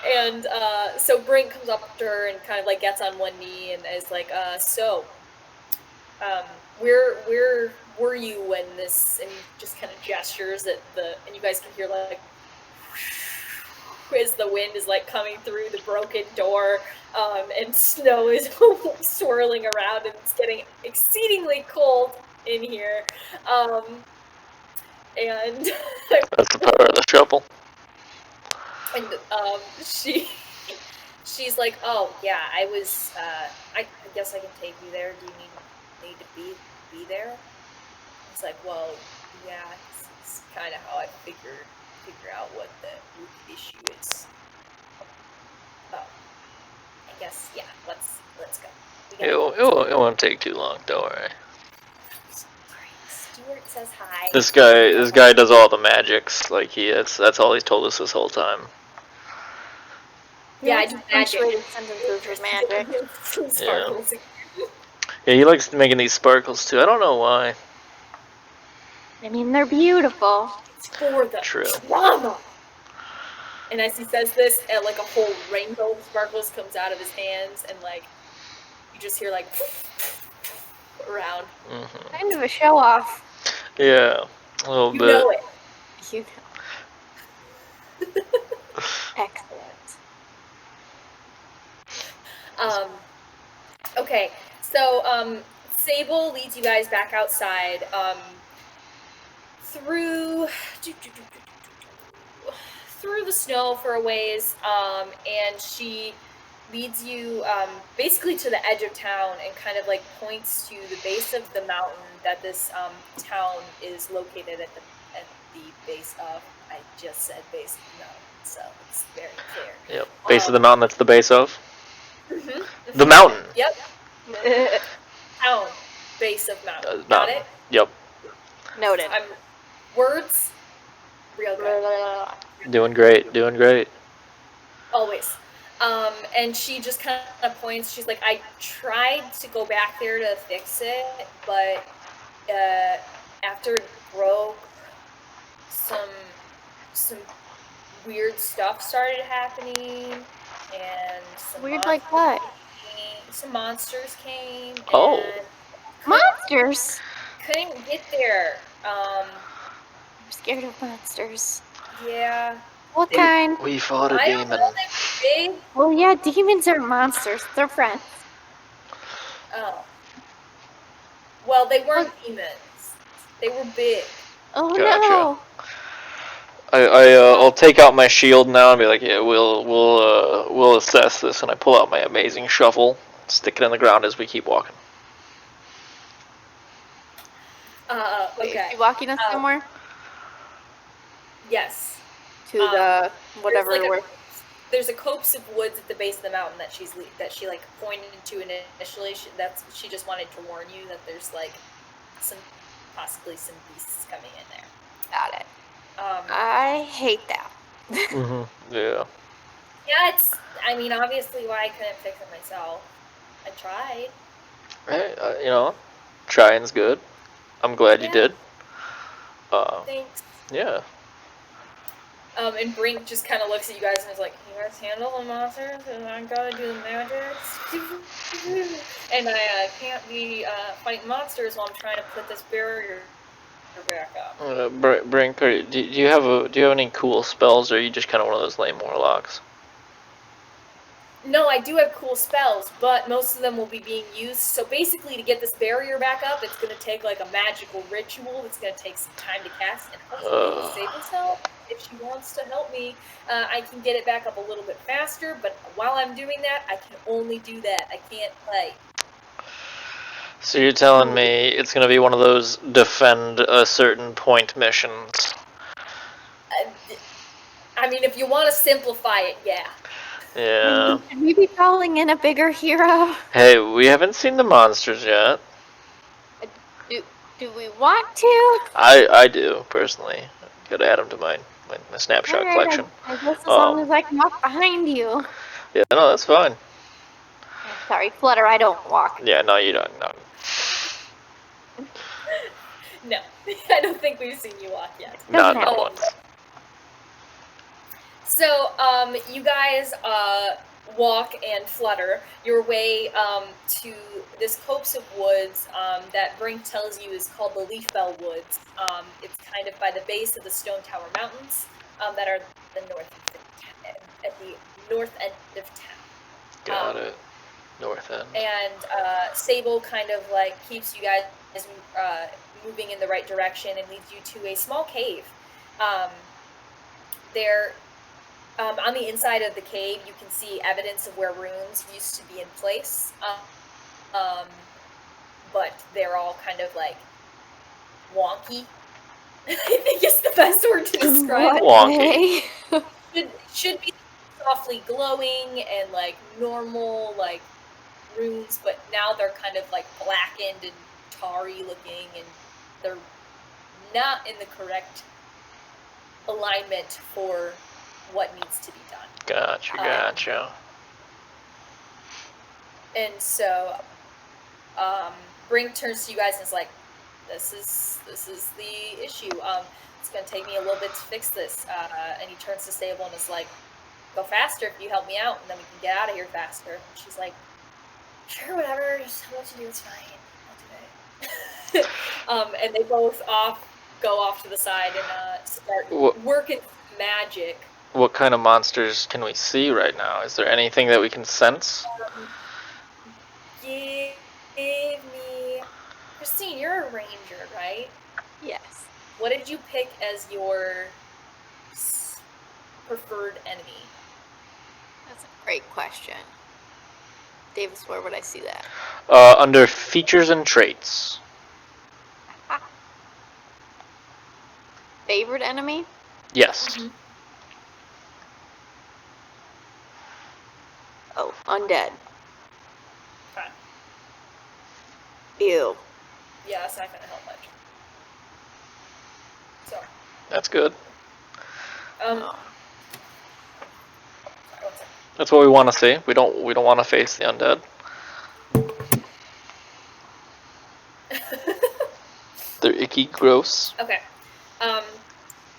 And so Brink comes up to her and kind of like gets on one knee and is like, where were you when this?" And he just kind of gestures at and you guys can hear like as the wind is like coming through the broken door, and snow is swirling around, and it's getting exceedingly cold in here. And That's the power of the shovel. And she's like, "Oh yeah, I was. I guess I can take you there. Do you need to be there?" It's like, "Well, yeah, it's kind of how I figure out what the issue is." Oh, I guess yeah. Let's go. It won't take too long. Don't worry. Stuart says hi. This guy does all the magics. Like that's all he's told us this whole time. Yeah, I do magic. Sentences with magic. Yeah, he likes making these sparkles too. I don't know why. I mean, they're beautiful. It's for the True. drama. And as he says this, like a whole rainbow of sparkles comes out of his hands, and like you just hear like around. Mm-hmm. Kind of a show off. Yeah, a little bit. You know it. You know. Excellent. Okay, so Sable leads you guys back outside through the snow for a ways, and she leads you basically to the edge of town and kind of like points to the base of the mountain that this town is located at the base of. I just said base of the mountain, so it's very clear. Yep, base of the mountain. That's the base of. Mm-hmm. The mountain. Yep. Town. Base of mountain. Got mountain. it? Yep. Noted. Words. Real good. Doing great. Always. And she just kind of points. She's like, I tried to go back there to fix it, but after it broke, some weird stuff started happening, and some Weird like what? Some monsters came. Oh. And Monsters? couldn't get there. I'm scared of monsters. Yeah. What kind? We fought a I don't demon. know, they were big. Well, yeah, demons are monsters. They're friends. Oh. Well, they weren't demons. They were big. Oh Gotcha. no. I'll take out my shield now and be like, yeah, we'll assess this, and I pull out my amazing shovel, stick it in the ground as we keep walking. Okay. Is she walking us somewhere? Yes. To the whatever. There's a copse of woods at the base of the mountain that she like pointed to initially. She just wanted to warn you that there's like possibly some beasts coming in there. Got it. I hate that. Yeah. Yeah, I mean, obviously why I couldn't fix it myself. I tried. Hey, trying's good. I'm glad you did. Thanks. Yeah. And Brink just kind of looks at you guys and is like, you guys handle the monsters and I gotta do the magics? And I can't be fighting monsters while I'm trying to put this barrier back up. Brink, do you have any cool spells, or are you just kind of one of those lame warlocks? No, I do have cool spells, but most of them will be being used. So basically, to get this barrier back up, it's going to take like a magical ritual that's going to take some time to cast. And hopefully, with Sable's help, if she wants to help me, I can get it back up a little bit faster. But while I'm doing that, I can only do that. I can't play. So you're telling me it's going to be one of those defend a certain point missions? I mean, if you want to simplify it, yeah. Yeah. Should we be calling in a bigger hero? Hey, we haven't seen the monsters yet. Do we want to? I do, personally. Gotta add them to my snapshot collection. I guess as long as I can walk behind you. Yeah, no, that's fine. Sorry, Flutter, I don't walk. Yeah, no, you don't. No. No, I don't think we've seen you walk yet. Not once. So, you guys walk and flutter your way to this copse of woods that Brink tells you is called the Leaf Bell Woods. It's kind of by the base of the Stone Tower Mountains that are at the north end of town. Got it. North end. And Sable kind of like keeps you guys moving in the right direction and leads you to a small cave. On the inside of the cave, you can see evidence of where runes used to be in place, but they're all kind of like wonky. I think is the best word to describe it. Wonky. Should be softly glowing and like normal like runes, but now they're kind of like blackened and tarry looking, and they're not in the correct alignment for what needs to be done. Gotcha. And so, Brink turns to you guys and is like, "This is the issue. It's gonna take me a little bit to fix this." And he turns to Sable and is like, "Go faster if you help me out, and then we can get out of here faster." And she's like, "Sure, whatever. Just tell what to do. It's fine. I'll do it." And they both go off to the side and start working magic. What kind of monsters can we see right now? Is there anything that we can sense? Give me... Christine, you're a ranger, right? Yes. What did you pick as your preferred enemy? That's a great question. Davis, where would I see that? Under features and traits. Favorite enemy? Yes. Mm-hmm. Oh, undead. Okay. Ew. Yeah, that's not gonna help much. So. That's good. Sorry, one second. That's what we want to see. We don't want to face the undead. They're icky, gross. Okay.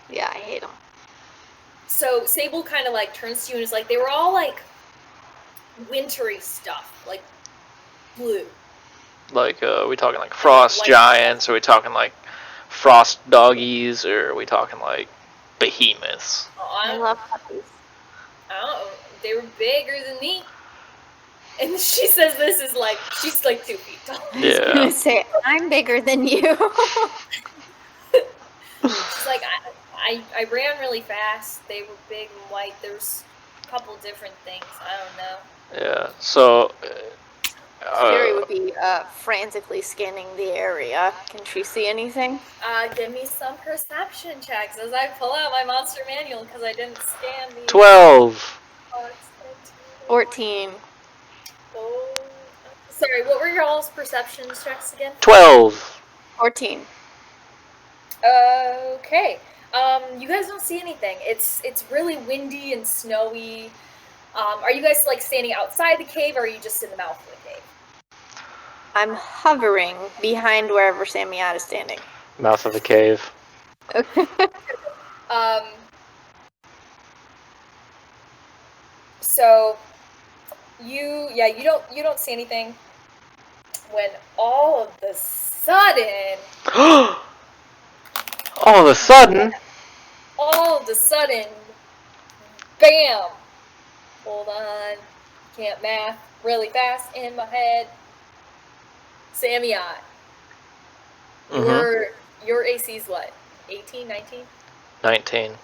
Yeah, I hate them. So Sable kind of like turns to you and is like, they were all like wintry stuff, like blue. Like, are we talking like frost giants? Are we talking like frost doggies? Or are we talking like behemoths? Oh, I love puppies. I don't know. They were bigger than me. And she says this is like, she's like 2 feet tall. I was gonna say, I'm bigger than you. She's like, I ran really fast. They were big and white. There's a couple different things. I don't know. Yeah. So. Sherry would be frantically scanning the area. Can she see anything? Give me some perception checks as I pull out my monster manual because I didn't scan the 12. 14. Oh, sorry, what were your all's perception checks again? 12. 14. Okay. You guys don't see anything. It's really windy and snowy. Are you guys like standing outside the cave, or are you just in the mouth of the cave? I'm hovering behind wherever Sameot is standing. Mouth of the cave. Okay. So you don't see anything when all of a sudden bam, hold on, can't math really fast in my head. Sameot, your AC's what, 18, 19? 19.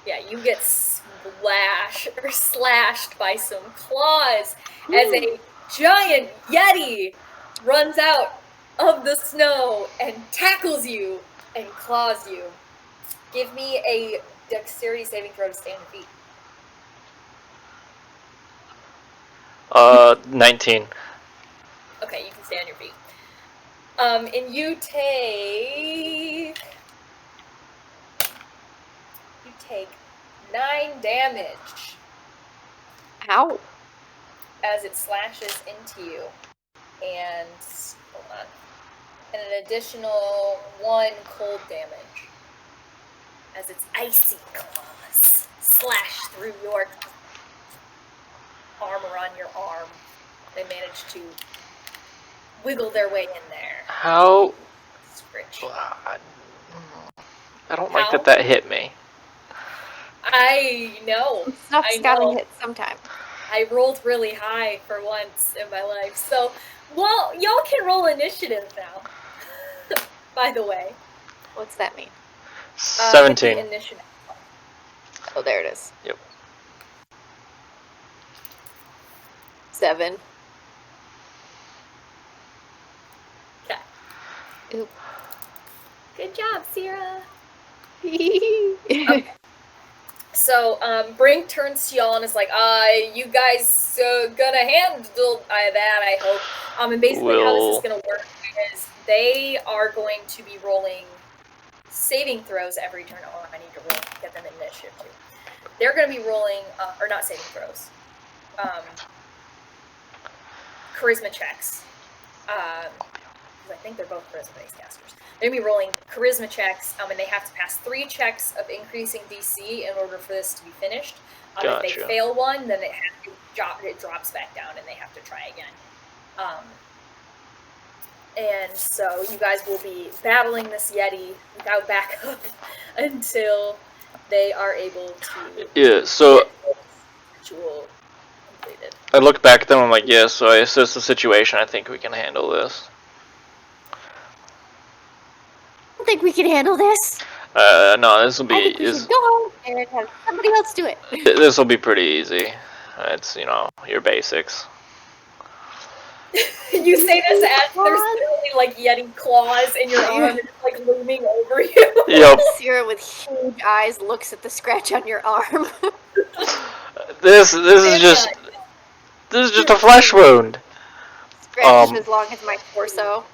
Yeah, you get slashed by some claws as a giant yeti runs out of the snow and tackles you and claws you. Give me a dexterity saving throw to stay on your feet. 19. Okay, you can stay on your feet. And you take 9 damage. Ow. As it slashes into you. And hold on. And an additional 1 cold damage. As its icy claws slash through your armor on your arm. They manage to wiggle their way in there. How? Scritch. I don't like that hit me. I know. Stuff's gotta hit sometime. I rolled really high for once in my life. So, well, y'all can roll initiative now. By the way. What's that mean? 17. Initiative. Oh, there it is. Yep. 7. Okay. Oop. Good job, Sirra. So, Brink turns to y'all and is like, you guys gonna handle that, I hope. And basically how this is gonna work is they are going to be rolling saving throws every turn. Oh, I need to roll, get them initiative too. They're gonna be rolling, or not saving throws, charisma checks. I think they're both charisma-based casters. They're going to be rolling charisma checks, and they have to pass 3 checks of increasing DC in order for this to be finished. Gotcha. If they fail one, then it drops back down, and they have to try again. And so you guys will be battling this Yeti without backup until they are able to Yeah, so get the ritual completed. I look back at them, I'm like, yeah, so I assess the situation, I think we can handle this. I think we can handle this. No, this will be... I think we should go home and have somebody else do it. This will be pretty easy. It's, your basics. You say this as there's literally like Yeti claws in your arm and it's like looming over you. Yep. Sirra with huge eyes looks at the scratch on your arm. This is just a flesh wound. Scratch as long as my torso.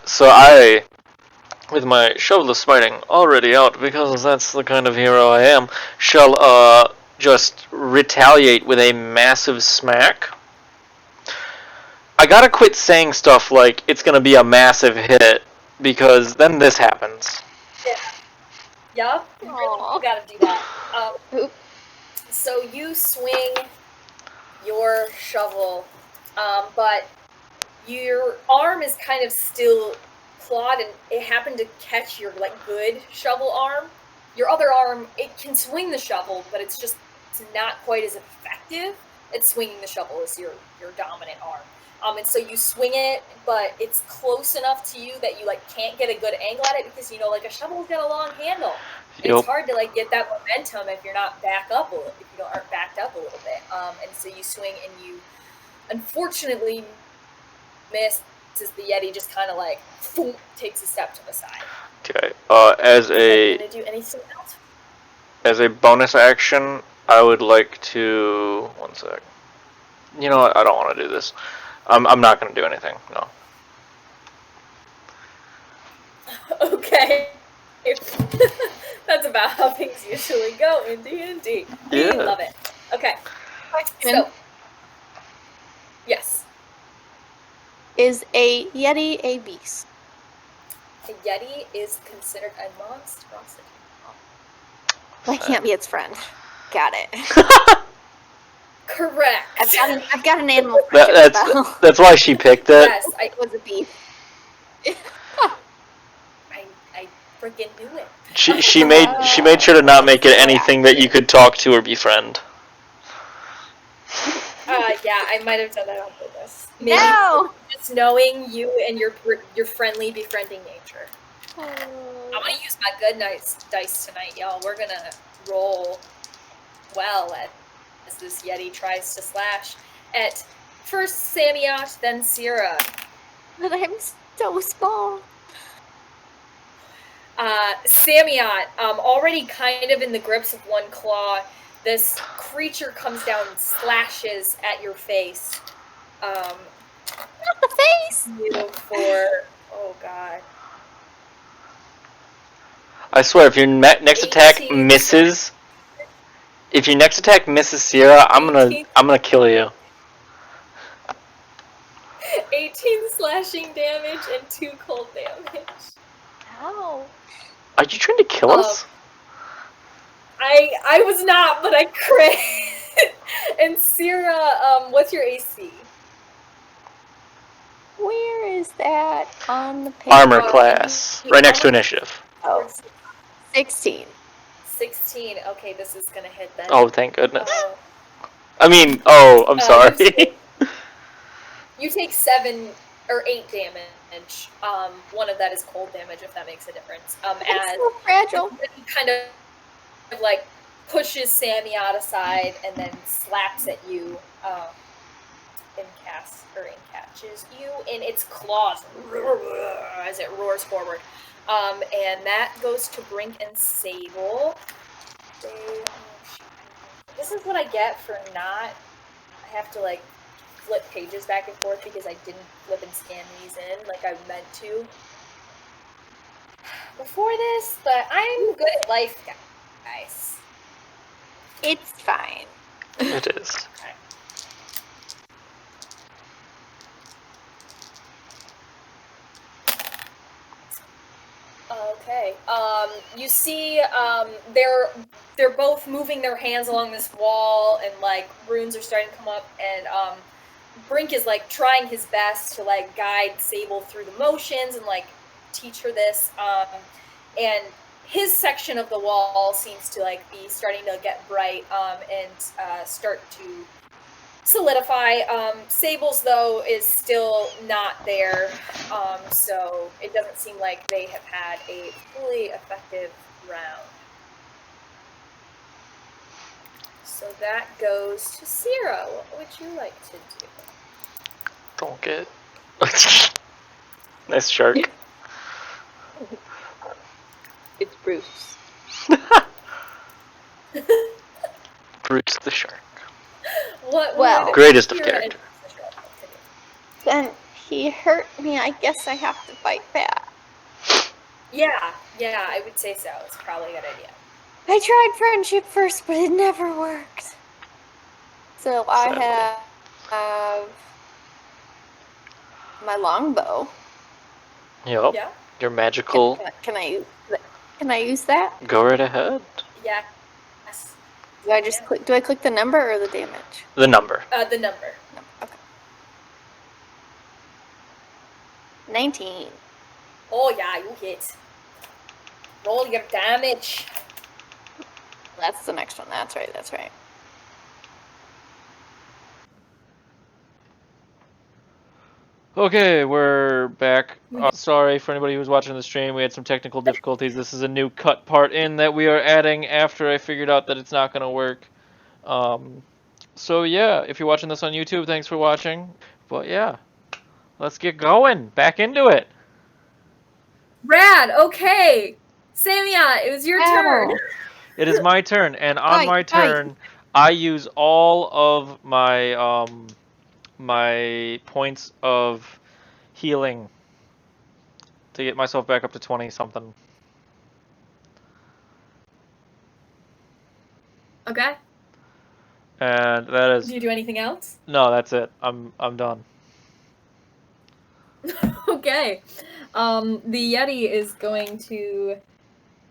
So I, with my shovel of smiting already out, because that's the kind of hero I am, shall just retaliate with a massive smack. I gotta quit saying stuff like it's gonna be a massive hit, because then this happens. Yeah, you really gotta do that. So you swing your shovel, but your arm is kind of still clawed, and it happened to catch your good shovel arm. Your other arm, it can swing the shovel, but it's not quite as effective at swinging the shovel as your dominant arm. And so you swing it, but it's close enough to you that you like can't get a good angle at it because like a shovel's got a long handle. And Yep. it's hard to like get that momentum if you're not back up a little, if you aren't backed up a little bit. And so you swing and you unfortunately miss as the Yeti just kind of like boom, takes a step to the side. Okay. As Are you gonna do anything else? As a bonus action, I would like to... One sec. You know what? I don't want to do this. I'm not going to do anything. No. Okay. That's about how things usually go in D&D. We Yeah. love it. Okay. Question. So, yes. Is a Yeti a beast? A Yeti is considered a monstrosity. I can't be its friend. Got it. Correct. I've got an animal friendship spell. That's why she picked it. Yes, It was a beast. I freaking knew it. She made sure to not make it anything that you could talk to or befriend. Yeah, I might have done that on purpose. Maybe No! just knowing you and your friendly, befriending nature. I'm gonna use my good dice tonight, y'all. We're gonna roll well as this Yeti tries to slash at first Sameot, then Sirra. But I'm so small. Sameot, already kind of in the grips of one claw, this creature comes down and slashes at your face. Not the face! Oh god. I swear, if your next attack 18. misses... If your next attack misses Sierra, I'm gonna kill you. 18 slashing damage and 2 cold damage. Ow. Are you trying to kill us? I was not, but I crit. And Sirra, what's your AC? Where is that on the page? Armor class. Right next to initiative. Oh, 16. 16. Okay, this is gonna hit then. Oh, thank goodness. Uh, I'm sorry. you take 7 or 8 damage. One of that is cold damage, if that makes a difference. It's so fragile. He kind of like pushes Sameot aside and then slaps at you, and catches you in its claws as it roars forward. And that goes to Brink and Sable. This is what I get for not... I have to, like, flip pages back and forth because I didn't flip and scan these in like I meant to before this, but I'm good at life, guys. It's fine. It is. Okay. You see, they're both moving their hands along this wall, and like runes are starting to come up, and Brink is like trying his best to like guide Sable through the motions and like teach her this. And his section of the wall seems to like be starting to get bright and start to solidify. Sable's, though, is still not there, so it doesn't seem like they have had a fully effective round. So that goes to Sirra. What would you like to do? Don't get... Nice shark. It's Bruce. Bruce the shark. Well, greatest of characters. Then he hurt me. I guess I have to fight back. Yeah, I would say so. It's probably a good idea. I tried friendship first, but it never worked. So I have my longbow. Yep. Yeah. Your magical... Can I use that? Go right ahead. Yeah. Yes. Do I just click? Do I click the number or the damage? The number. The number. Okay. 19. Oh yeah, you hit. Roll your damage. That's the next one. That's right. Okay, we're back. Sorry for anybody who was watching the stream. We had some technical difficulties. This is a new cut part in that we are adding after I figured out that it's not going to work. So yeah, if you're watching this on YouTube, thanks for watching. But yeah, let's get going. Back into it. Rad. Okay, Sameot, it was your turn. It is my turn, and on my turn, I use all of my my points of healing to get myself back up to 20 something. Okay. And that is. Do you do anything else? No, that's it. I'm done. Okay. The Yeti is going to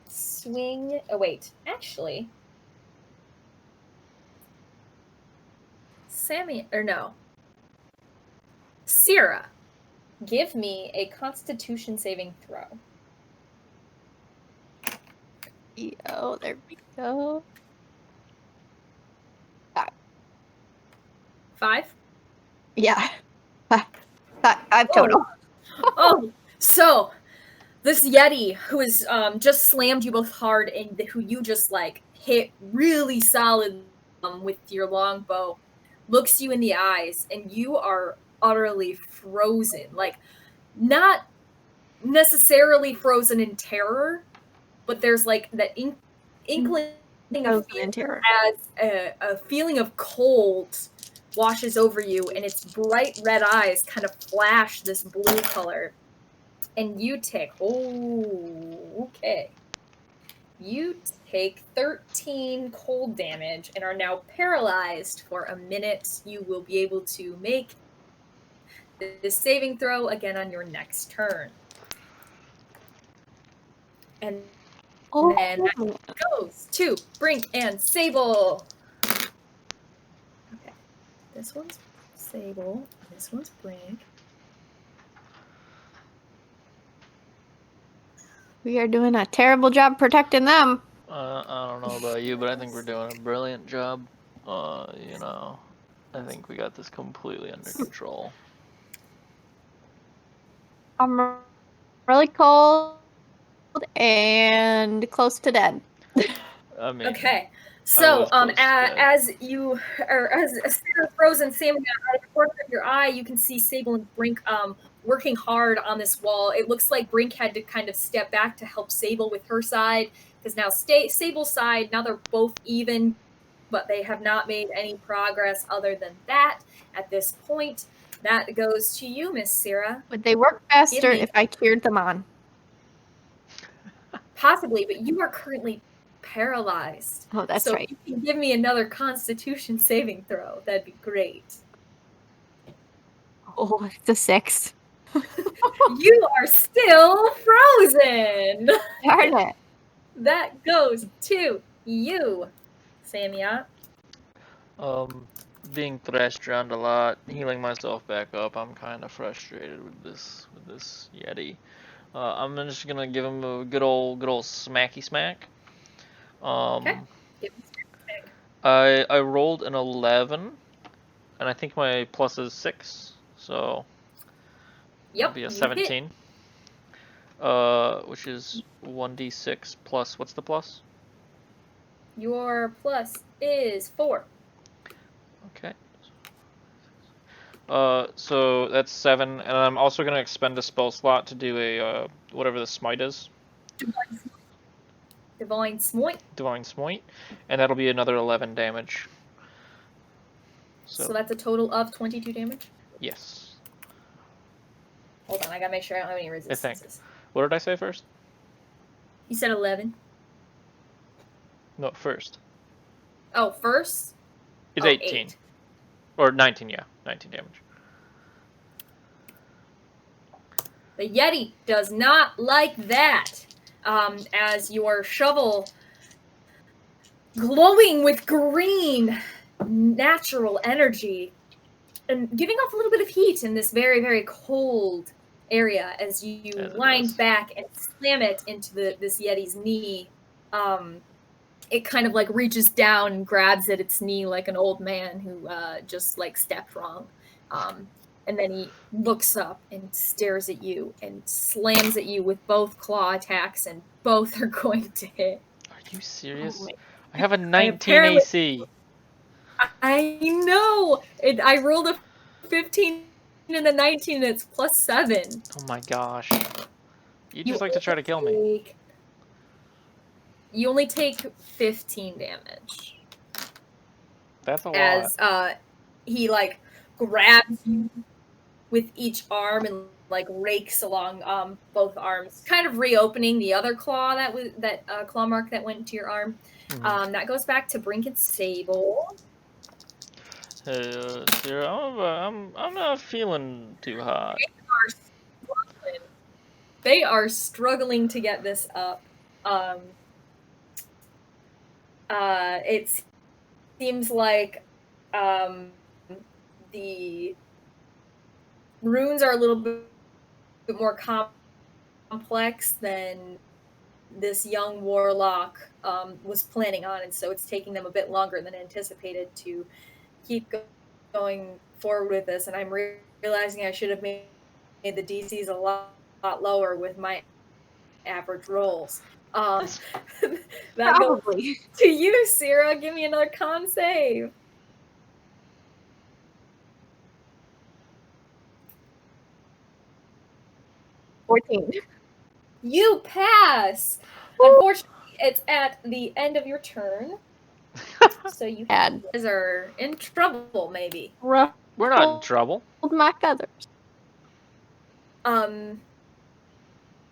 swing. Oh wait, actually, Sirra, give me a Constitution saving throw. Oh, there we go. 5? Yeah. 5 total. Oh, so this Yeti who has just slammed you both hard and who you just like hit really solid with your long bow looks you in the eyes and you are utterly frozen. Like, not necessarily frozen in terror, but there's like that inkling of fear terror as a feeling of cold washes over you, and its bright red eyes kind of flash this blue color. And you take, you take 13 cold damage and are now paralyzed for a minute. You will be able to make this saving throw again on your next turn. And then that goes to Brink and Sable. Okay, this one's Sable, this one's Brink. We are doing a terrible job protecting them. I don't know about you, but I think we're doing a brilliant job. You know, I think we got this completely under control. I'm really cold and close to dead. I mean, okay, so as you are as frozen, Sam, out of the corner of your eye, you can see Sable and Brink working hard on this wall. It looks like Brink had to kind of step back to help Sable with her side, because now Sable's side, now they're both even, but they have not made any progress other than that at this point. That goes to you, Miss Sirra. Would they work faster if I cheered them on? Possibly, but you are currently paralyzed. Oh, that's right. If you can give me another Constitution saving throw, that'd be great. Oh, it's a 6. You are still frozen. Darn it. That goes to you, Sameot. Being thrashed around a lot, healing myself back up. I'm kind of frustrated with this Yeti. I'm just gonna give him a good old smacky smack. Okay. I rolled an 11, and I think my plus is 6, so it'll be a 17. Which is 1d6 plus, what's the plus? Your plus is 4. Okay. So that's 7, and I'm also gonna expend a spell slot to do a whatever the smite is. Divine Smite. Divine Smite, and that'll be another 11 damage. So that's a total of 22 damage? Yes. Hold on, I gotta make sure I don't have any resistances. What did I say first? You said 11. No, first. Oh, first? It's 18. 8. Or 19, yeah. 19 damage. The Yeti does not like that. As your shovel, glowing with green natural energy and giving off a little bit of heat in this very, very cold area, as you wind back and slam it into this Yeti's knee, it kind of like reaches down and grabs at its knee like an old man who just like stepped wrong. And then he looks up and stares at you and slams at you with both claw attacks, and both are going to hit. Are you serious? Oh my- I have a 19 apparently- AC. I know! I rolled a 15 and a 19, and it's +7. Oh my gosh. You just like to try to kill me. You only take 15 damage. That's a lot. As he like grabs you with each arm and like rakes along both arms, kind of reopening the other claw that claw mark that went into your arm. Mhm. That goes back to Brink and Sable. Hey, Sirra, I'm not feeling too hot. They are struggling to get this up. It seems like the runes are a little bit more complex than this young warlock was planning on, and so it's taking them a bit longer than anticipated to keep going forward with this. And I'm realizing I should have made the DCs a lot lower with my average rolls. That goes Probably. to you, Sirra. Give me another con save. You pass. Unfortunately, it's at the end of your turn, so you Bad. guys are in trouble. Maybe. We're not in trouble. My feathers.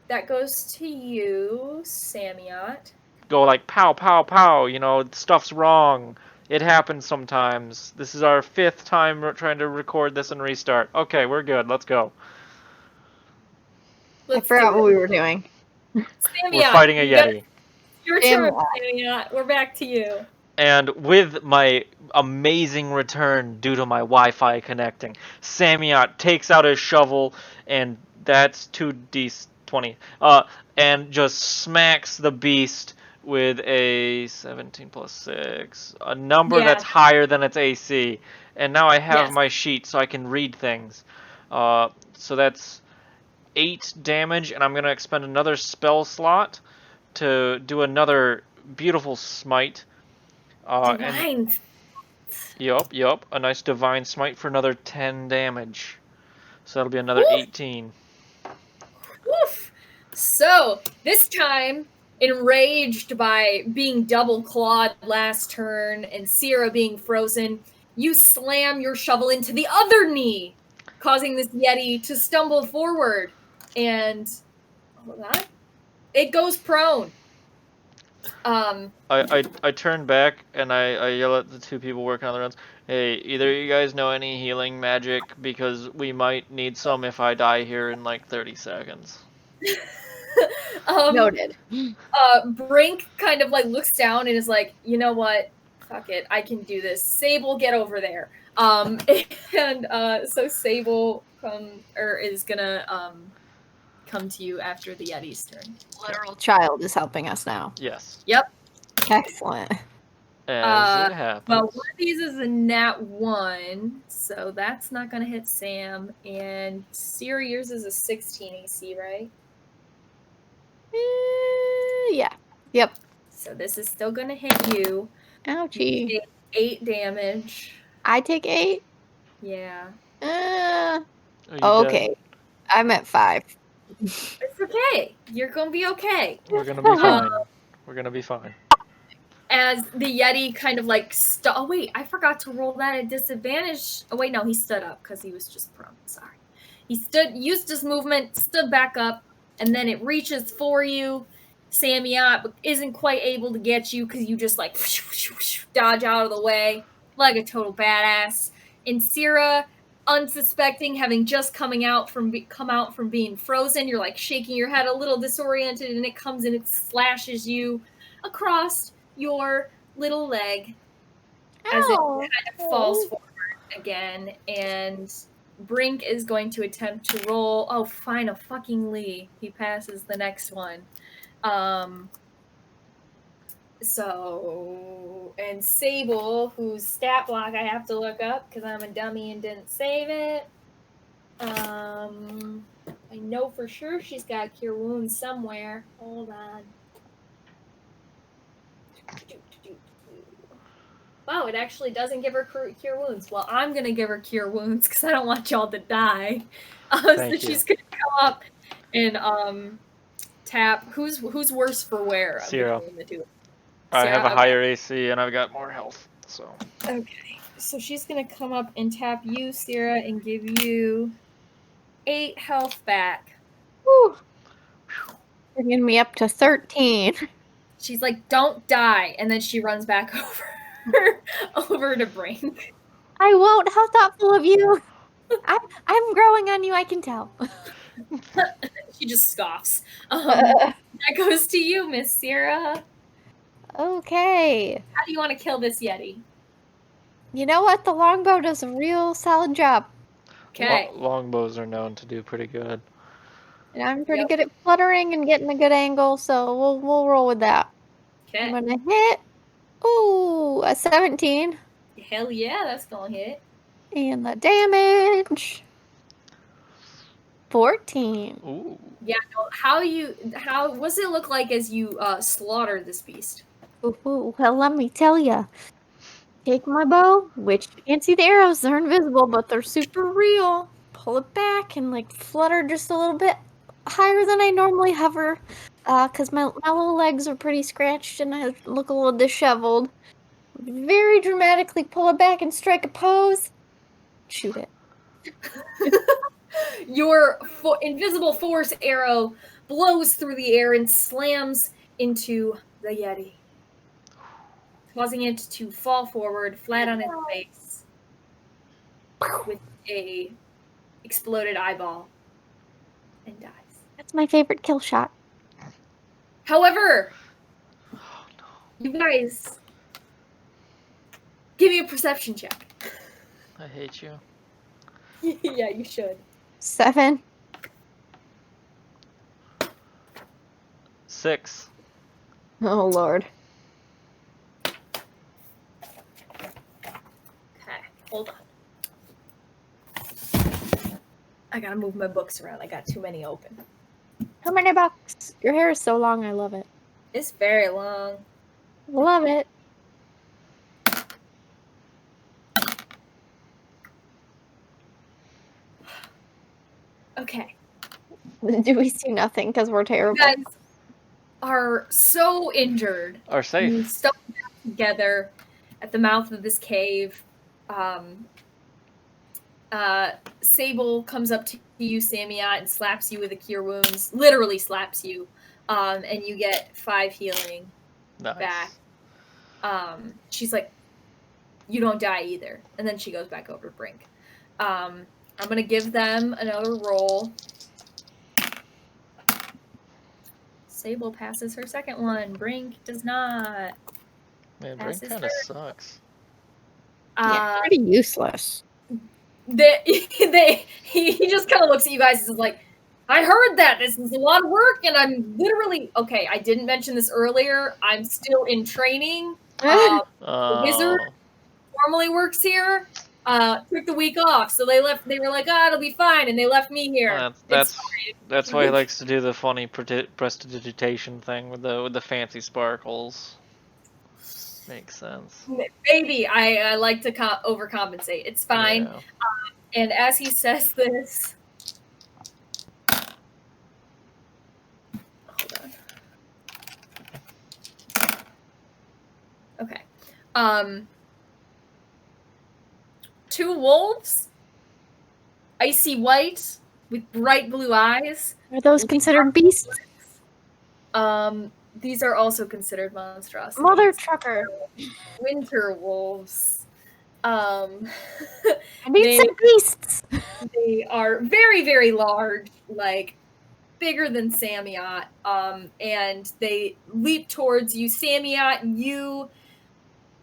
That goes to you, Sameot. Go like pow, pow, pow. You know, stuff's wrong. It happens sometimes. This is our 5th time we're trying to record this and restart. Okay, we're good. Let's go. I forgot what we were doing. Sameot, We're fighting a Yeti. Your turn, Sameot. We're back to you. And with my amazing return due to my Wi-Fi connecting, Sameot takes out his shovel, and that's 2d20, and just smacks the beast with a 17 plus 6, a number that's higher than its AC. And now I have my sheet so I can read things. So that's 8 damage, and I'm going to expend another spell slot to do another beautiful smite. Divine. Yup. A nice divine smite for another 10 damage. So that'll be another 18. Woof. So, this time, enraged by being double clawed last turn and Sirra being frozen, you slam your shovel into the other knee, causing this Yeti to stumble forward. And hold on, it goes prone. I turn back and I yell at the 2 people working on the runs. Hey, either of you guys know any healing magic? Because we might need some if I die here in like 30 seconds. Noted. Brink kind of like looks down and is like, you know what? Fuck it, I can do this. Sable, get over there. So Sable is gonna come to you after the Yeti's turn. Literal child is helping us now. Yes. Yep. Excellent. As it happens. Well, one of these is a nat 1, so that's not gonna hit Sam. And Sirra, yours is a 16 AC, right? Yeah. Yep. So this is still gonna hit you. Ouchie. You take 8 damage. I take 8? Yeah. Are you Okay. dead? I'm at 5. It's okay. You're gonna be okay. We're gonna be fine. We're gonna be fine. As the Yeti kind of like oh wait, I forgot to roll that at disadvantage. Oh wait, no, he stood up because he was just prone. Sorry. He used his movement, stood back up, and then it reaches for you, Sameot, but isn't quite able to get you because you just like dodge out of the way like a total badass. And Sirra, unsuspecting, having just come out from being frozen, you're like shaking your head a little disoriented, and it comes and it slashes you across your little leg as it kind of falls forward again. And Brink is going to attempt to roll. Oh, fine, a fucking Lee. He passes the next one. So, and Sable, whose stat block I have to look up because I'm a dummy and didn't save it. I know for sure she's got Cure Wounds somewhere. Hold on. Wow, it actually doesn't give her Cure Wounds. Well, I'm going to give her Cure Wounds because I don't want y'all to die. So she's going to come up and tap. Who's worse for wear? Sirra. Between the two. I have a Sirra, higher AC and I've got more health, so. Okay, so she's going to come up and tap you, Sirra, and give you 8 health back. Woo. Bringing me up to 13. She's like, don't die. And then she runs back over to Brink. I won't. How thoughtful of you. I'm growing on you, I can tell. She just scoffs. That goes to you, Miss Sirra. Okay. How do you want to kill this Yeti? You know what? The longbow does a real solid job. Okay. Longbows are known to do pretty good. And I'm pretty good at fluttering and getting a good angle, so we'll roll with that. Okay. I'm gonna hit. Ooh, a 17. Hell yeah, that's gonna hit. And the damage. 14. Ooh. Yeah, no, how does it look like as you slaughter this beast? Ooh, well, let me tell ya. Take my bow, which you can't see the arrows, they're invisible, but they're super real. Pull it back and like flutter just a little bit higher than I normally hover, because my little legs are pretty scratched and I look a little disheveled. Very dramatically pull it back and strike a pose. Shoot it. Your invisible force arrow blows through the air and slams into the Yeti, causing it to fall forward flat on its face with a exploded eyeball and dies. That's my favorite kill shot. However, you guys, give me a perception check. I hate you. Yeah, you should. 7. 6. Oh, Lord. Okay, hold on. I gotta move my books around. I got too many open. How many bucks? Your hair is so long, I love it. It's very long. Love it. Okay. Do we see nothing because we're terrible? You guys are so injured. Are You safe. stuck together at the mouth of this cave. Sable comes up to you, Sameot, and slaps you with a Cure Wounds. Literally slaps you. And you get 5 healing Nice. back. She's like, you don't die either. And then she goes back over to Brink. I'm going to give them another roll. Sable passes her second one. Brink does not. Man, Brink Passes kind of her. sucks. Yeah, pretty useless. He just kind of looks at you guys and is like, I heard that. This is a lot of work, and I'm literally... Okay, I didn't mention this earlier. I'm still in training. The wizard normally works here. Took the week off, so they left. They were like, it'll be fine, and they left me here. That's why he likes to do the funny prestidigitation thing with the fancy sparkles. Makes sense. Maybe I like to overcompensate. It's fine. Yeah. And as he says this, hold on. Okay. 2 wolves, icy white with bright blue eyes. Are those considered beasts? These are also considered monstrosities. Mother trucker. Winter wolves. I need some beasts. They are very, very large, like bigger than Sameot. And they leap towards you. Sameot, you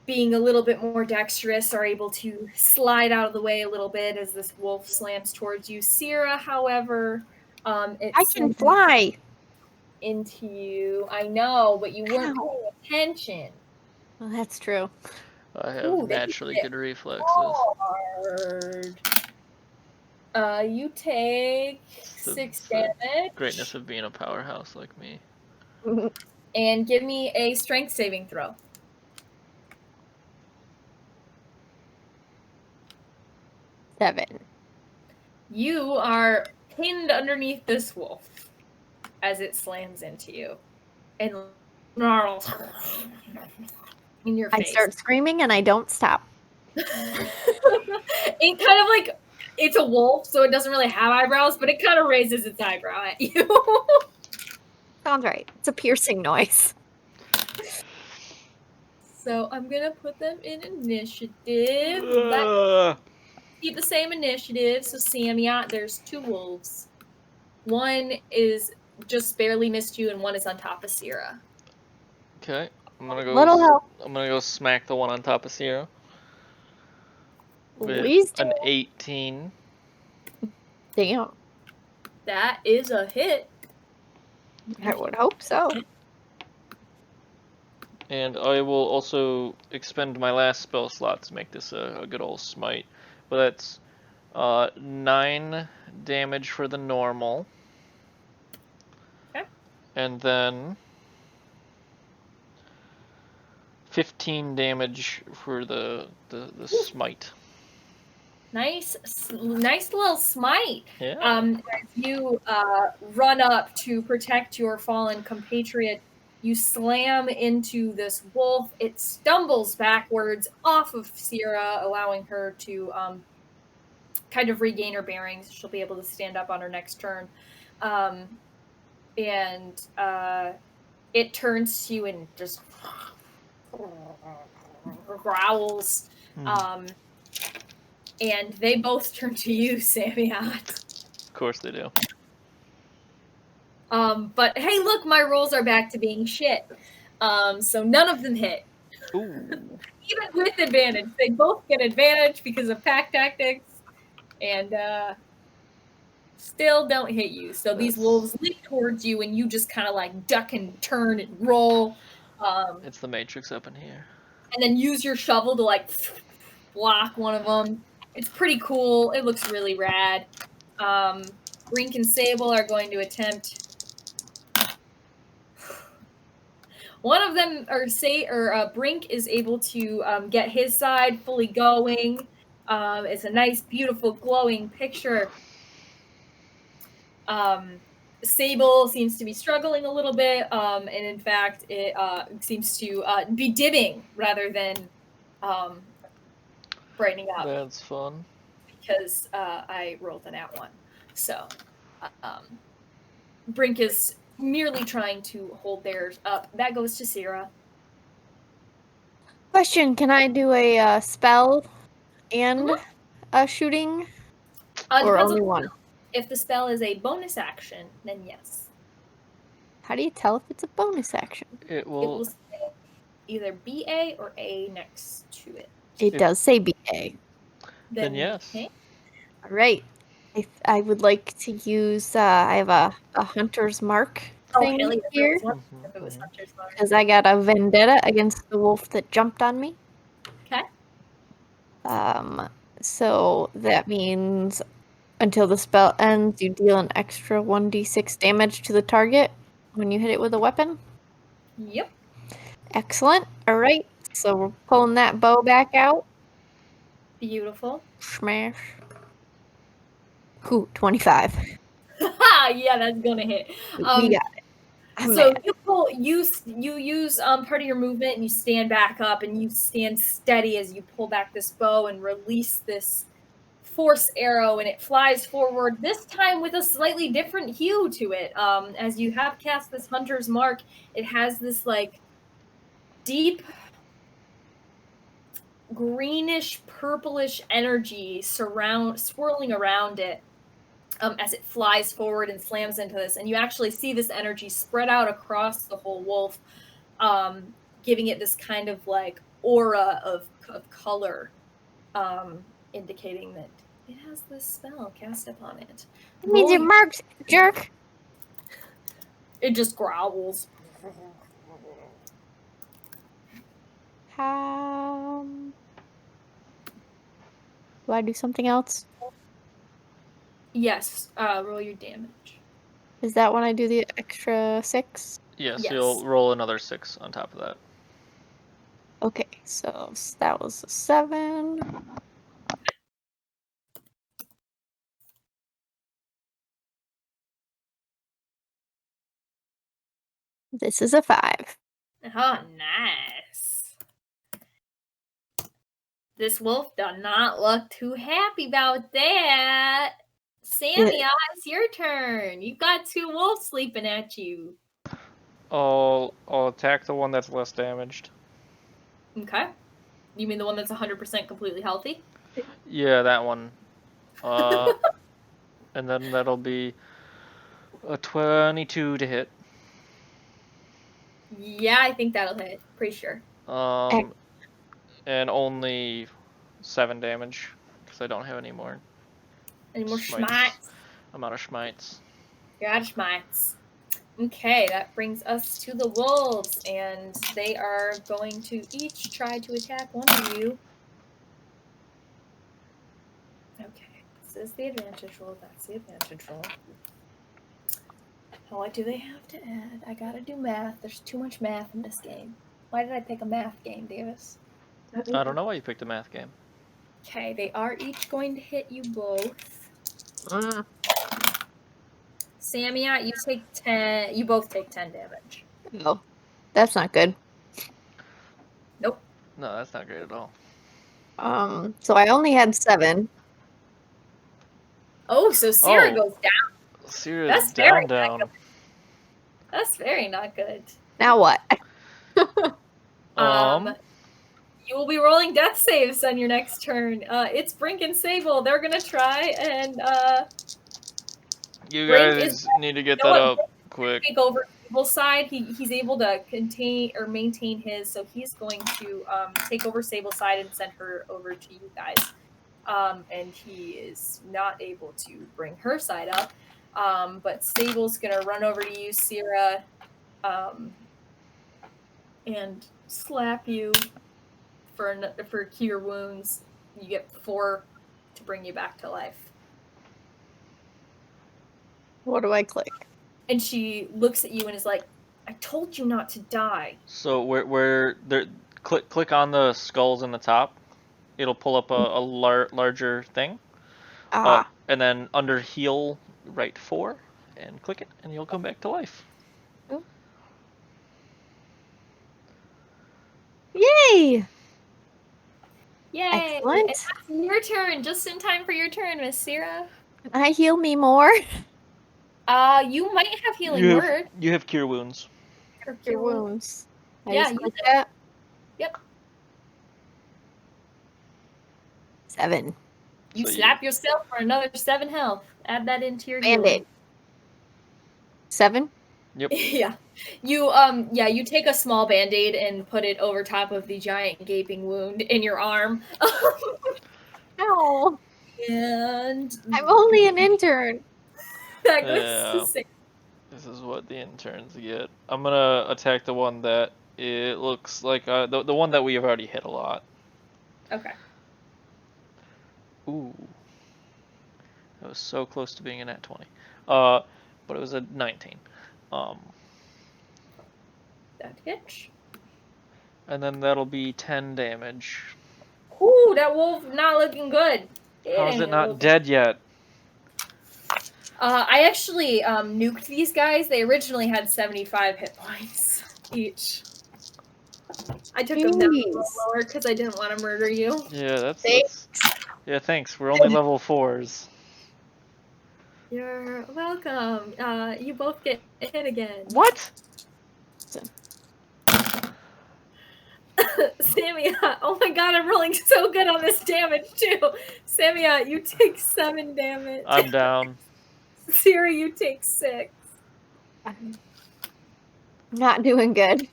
being a little bit more dexterous, are able to slide out of the way a little bit as this wolf slams towards you. Sirra, however, I can fly. Into you. I know, but you weren't paying attention. Well, that's true. I have naturally good reflexes. Hard. You take It's the- 6 it's the damage. Greatness of being a powerhouse like me. And give me a strength saving throw. 7. You are pinned underneath this wolf as it slams into you and snarls in your I face. start screaming and I don't stop. It kind of like, it's a wolf, so it doesn't really have eyebrows, but it kind of raises its eyebrow at you. Sounds right. It's a piercing noise. So I'm gonna put them in initiative. Keep the same initiative. So Sameot, there's 2 wolves. One is just barely missed you, and one is on top of Sirra. Okay, I'm gonna go. Little help. I'm gonna go smack the one on top of Sierra with Please an do. 18. Damn. That is a hit. I would hope so. And I will also expend my last spell slot to make this a good old smite. But that's 9 damage for the normal. Okay. And then 15 damage for the smite. Nice little smite. Yeah. As you run up to protect your fallen compatriot, you slam into this wolf. It stumbles backwards off of Sirra, allowing her to kind of regain her bearings. She'll be able to stand up on her next turn. And it turns to you and just growls. And they both turn to you, Sameot. Of course they do. But hey, look, my rolls are back to being shit. So none of them hit. Ooh. Even with advantage. They both get advantage because of pack tactics. And still don't hit you. So these wolves leap towards you and you just kind of like duck and turn and roll. It's the Matrix up in here. And then use your shovel to like block one of them. It's pretty cool. It looks really rad. Brink and Sable are going to attempt. One of them, Brink is able to get his side fully going. It's a nice, beautiful, glowing picture. Sable seems to be struggling a little bit, and in fact, it seems to be dimming rather than brightening up. That's fun. Because I rolled an at 1. So, Brink is merely trying to hold theirs up. That goes to Sirra. Question, can I do a spell and a shooting? Or only one? If the spell is a bonus action, then yes. How do you tell if it's a bonus action? It will say either BA or A next to it. It does say BA. Then yes. Okay. All right. I would like to use, I have a hunter's mark thing here. If it was hunter's mark. Because I got a vendetta against the wolf that jumped on me. Okay. So that means until the spell ends, you deal an extra 1d6 damage to the target when you hit it with a weapon. Yep. Excellent. All right. So we're pulling that bow back out. Beautiful. Smash. Ooh, 25. Yeah, that's gonna hit. We got it. So you use part of your movement and you stand back up and you stand steady as you pull back this bow and release this force arrow, and it flies forward, this time with a slightly different hue to it. As you have cast this hunter's mark, it has this like deep greenish purplish energy swirling around it as it flies forward and slams into this, and you actually see this energy spread out across the whole wolf, giving it this kind of like aura of color, indicating that it has this spell cast upon it. It means you're marked, jerk. It just growls. Do I do something else? Yes, roll your damage. Is that when I do the extra 6? Yes, Yes. you'll roll another 6 on top of that. Okay, so that was a 7. This is a 5. Oh, nice. This wolf does not look too happy about that. Sameot, it's your turn. You've got 2 wolves sleeping at you. I'll attack the one that's less damaged. Okay. You mean the one that's 100% completely healthy? Yeah, that one. And then that'll be a 22 to hit. Yeah, I think that'll hit. Pretty sure. And only 7 damage because I don't have any more. Any more Schmites. schmites? I'm out of schmites. You're out of schmites. Okay, that brings us to the wolves, and they are going to each try to attack one of you. Okay, this is the advantage roll. That's the advantage roll. What do they have to add? I gotta do math. There's too much math in this game. Why did I pick a math game, Davis? I don't know why you picked a math game. Okay, they are each going to hit you both. Sameot, you take 10. You both take 10 damage. No, that's not good. Nope. No, that's not great at all. So I only had 7. Oh, so Sirra Oh. goes down. Sirra's That's very down. That's very not good. Now what? You will be rolling death saves on your next turn. It's Brink and Sable. They're gonna try and You Brink guys need to get you know that what? up quick. take over Sable's side. He's able to contain or maintain his, so he's going to take over Sable's side and send her over to you guys. And he is not able to bring her side up. But Sable's gonna run over to you, Sirra, and slap you for cure wounds. You get 4 to bring you back to life. What do I click? And she looks at you and is like, "I told you not to die." So where there, click on the skulls in the top. It'll pull up a larger thing. And then under heal, write 4 and click it, and you'll come back to life. Oh. Yay! Yay! Excellent. It's your turn, just in time for your turn, Miss Sirra. Can I heal me more? You might have healing word. You have cure wounds. Cure wounds. Yeah, you you that? Yep. 7. You So slap yourself for another 7 health. Add that into your Band-Aid. healing. 7? Yep. Yeah. You take a small band-aid and put it over top of the giant gaping wound in your arm. No. And I'm only an intern. that goes to 6. This is what the interns get. I'm gonna attack the one that it looks like the one that we have already hit a lot. Okay. Ooh. That was so close to being a nat 20. But it was a 19. That hits. And then that'll be 10 damage. Ooh, that wolf not looking good. How is it not dead yet? I actually nuked these guys. They originally had 75 hit points each. I took them down a little lower because I didn't want to murder you. Yeah, that's yeah, thanks. We're only level 4s. You're welcome. You both get hit again. What? Sameot, oh my god, I'm rolling so good on this damage too. Sameot, you take 7 damage. I'm down. Sirra, you take 6. Not doing good.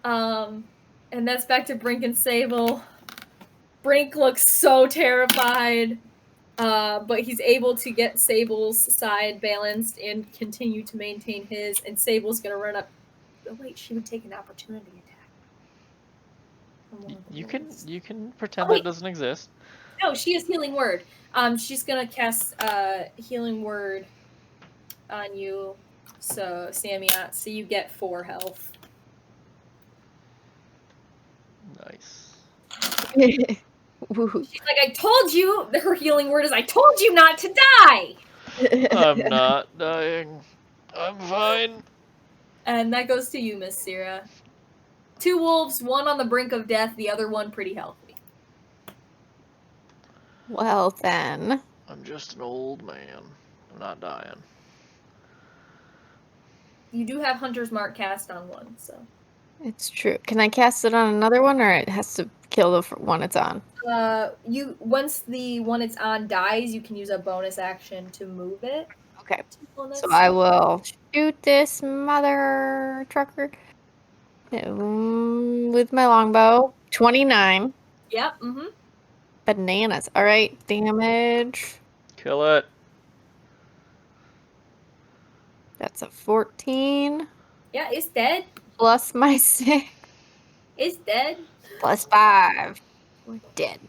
And that's back to Brink and Sable. Brink looks so terrified, but he's able to get Sable's side balanced and continue to maintain his, and Sable's gonna run up. Oh wait, she would take an opportunity attack. You can pretend that doesn't exist. No, she has healing word. She's gonna cast healing word on you. So Sameot, so you get 4 health. Nice. Woohoo. She's like, I told you. Her healing word is, I told you not to die. I'm not dying. I'm fine. And that goes to you, Miss Sirra. 2 wolves, one on the brink of death, the other one pretty healthy. Well then. I'm just an old man. I'm not dying. You do have Hunter's Mark cast on one, so. It's true. Can I cast it on another one, or it has to kill the one it's on? Once the one it's on dies, you can use a bonus action to move it. Okay. Bonus. So I will shoot this mother trucker with my longbow. 29. Yep. Mm-hmm. Bananas. All right. Damage. Kill it. That's a 14. Yeah, it's dead. Plus my 6. It's dead. Plus 5. We're dead.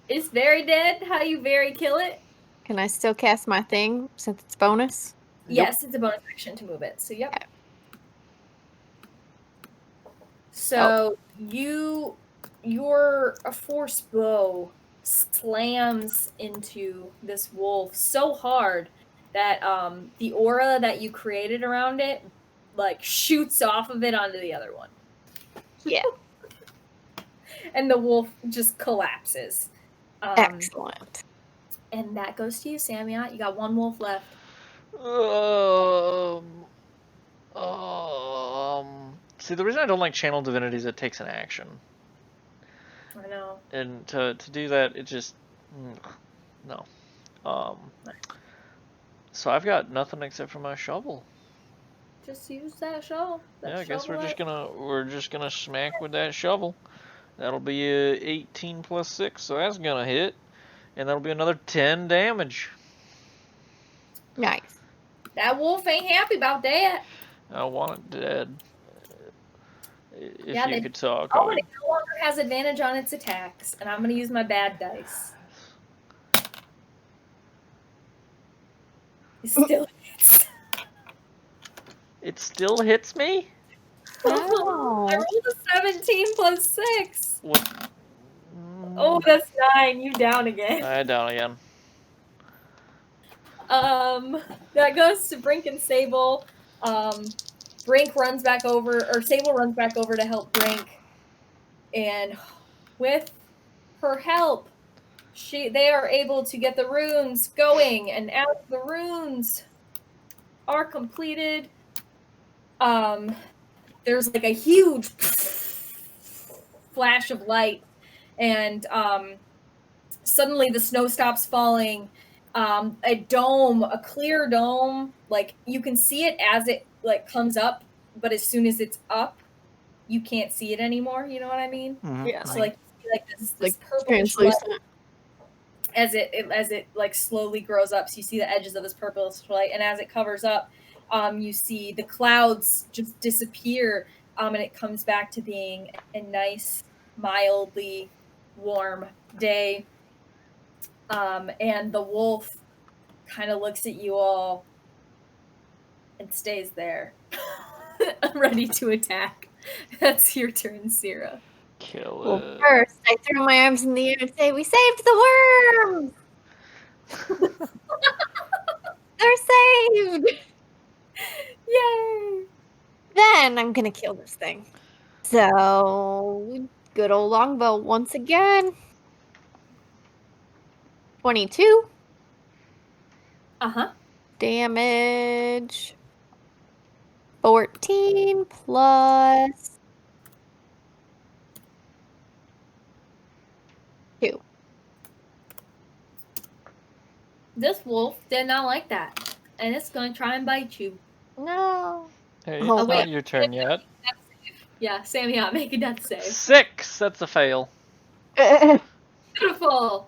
It's very dead. How do you very kill it? Can I still cast my thing since it's bonus? Yes, it's a bonus action to move it. So yep. Okay. So your force bow slams into this wolf so hard that the aura that you created around it like shoots off of it onto the other one. Yeah. And the wolf just collapses. Excellent. And that goes to you, Sameot. You got 1 wolf left. See, the reason I don't like channel divinity is it takes an action. I know. And to do that, it just... no. So I've got nothing except for my shovel. Just use that shovel. Yeah, I guess we're just gonna smack with that shovel. That'll be a 18 plus 6, so that's gonna hit. And that'll be another 10 damage. Nice. That wolf ain't happy about that. I want it dead. If Yeah, you could talk. Oh, and it no longer has advantage on its attacks. And I'm going to use my bad dice. It still hits. It still hits me? Oh. I rolled a 17 plus 6. What? Oh, that's 9. You down again. I down again. That goes to Brink and Sable. Brink runs back over, or Sable runs back over to help Brink. And with her help, they are able to get the runes going. And as the runes are completed, there's like a huge flash of light, and suddenly the snow stops falling. A clear dome, like you can see it as it like comes up, but as soon as it's up, you can't see it anymore. You know what I mean? Mm-hmm. Yeah. So like you see, like this Like purplish translucent. light as it like slowly grows up. So you see the edges of this purplish light, and as it covers up, you see the clouds just disappear, and it comes back to being a nice, mildly warm day. And the wolf kind of looks at you all and stays there. I'm ready to attack. That's your turn, Sirra. Kill Well, it. first, I throw my arms in the air and say, "We saved the worms! They're saved!" Yay! Then I'm gonna kill this thing. So, good old longbow once again. 22 Uh-huh. damage. 14 plus 2. This wolf did not like that. And it's going to try and bite you. No. Hey, Oh, it's wait. not your turn yet. Yeah, Sameot, make a death save. 6! That's a fail. Beautiful!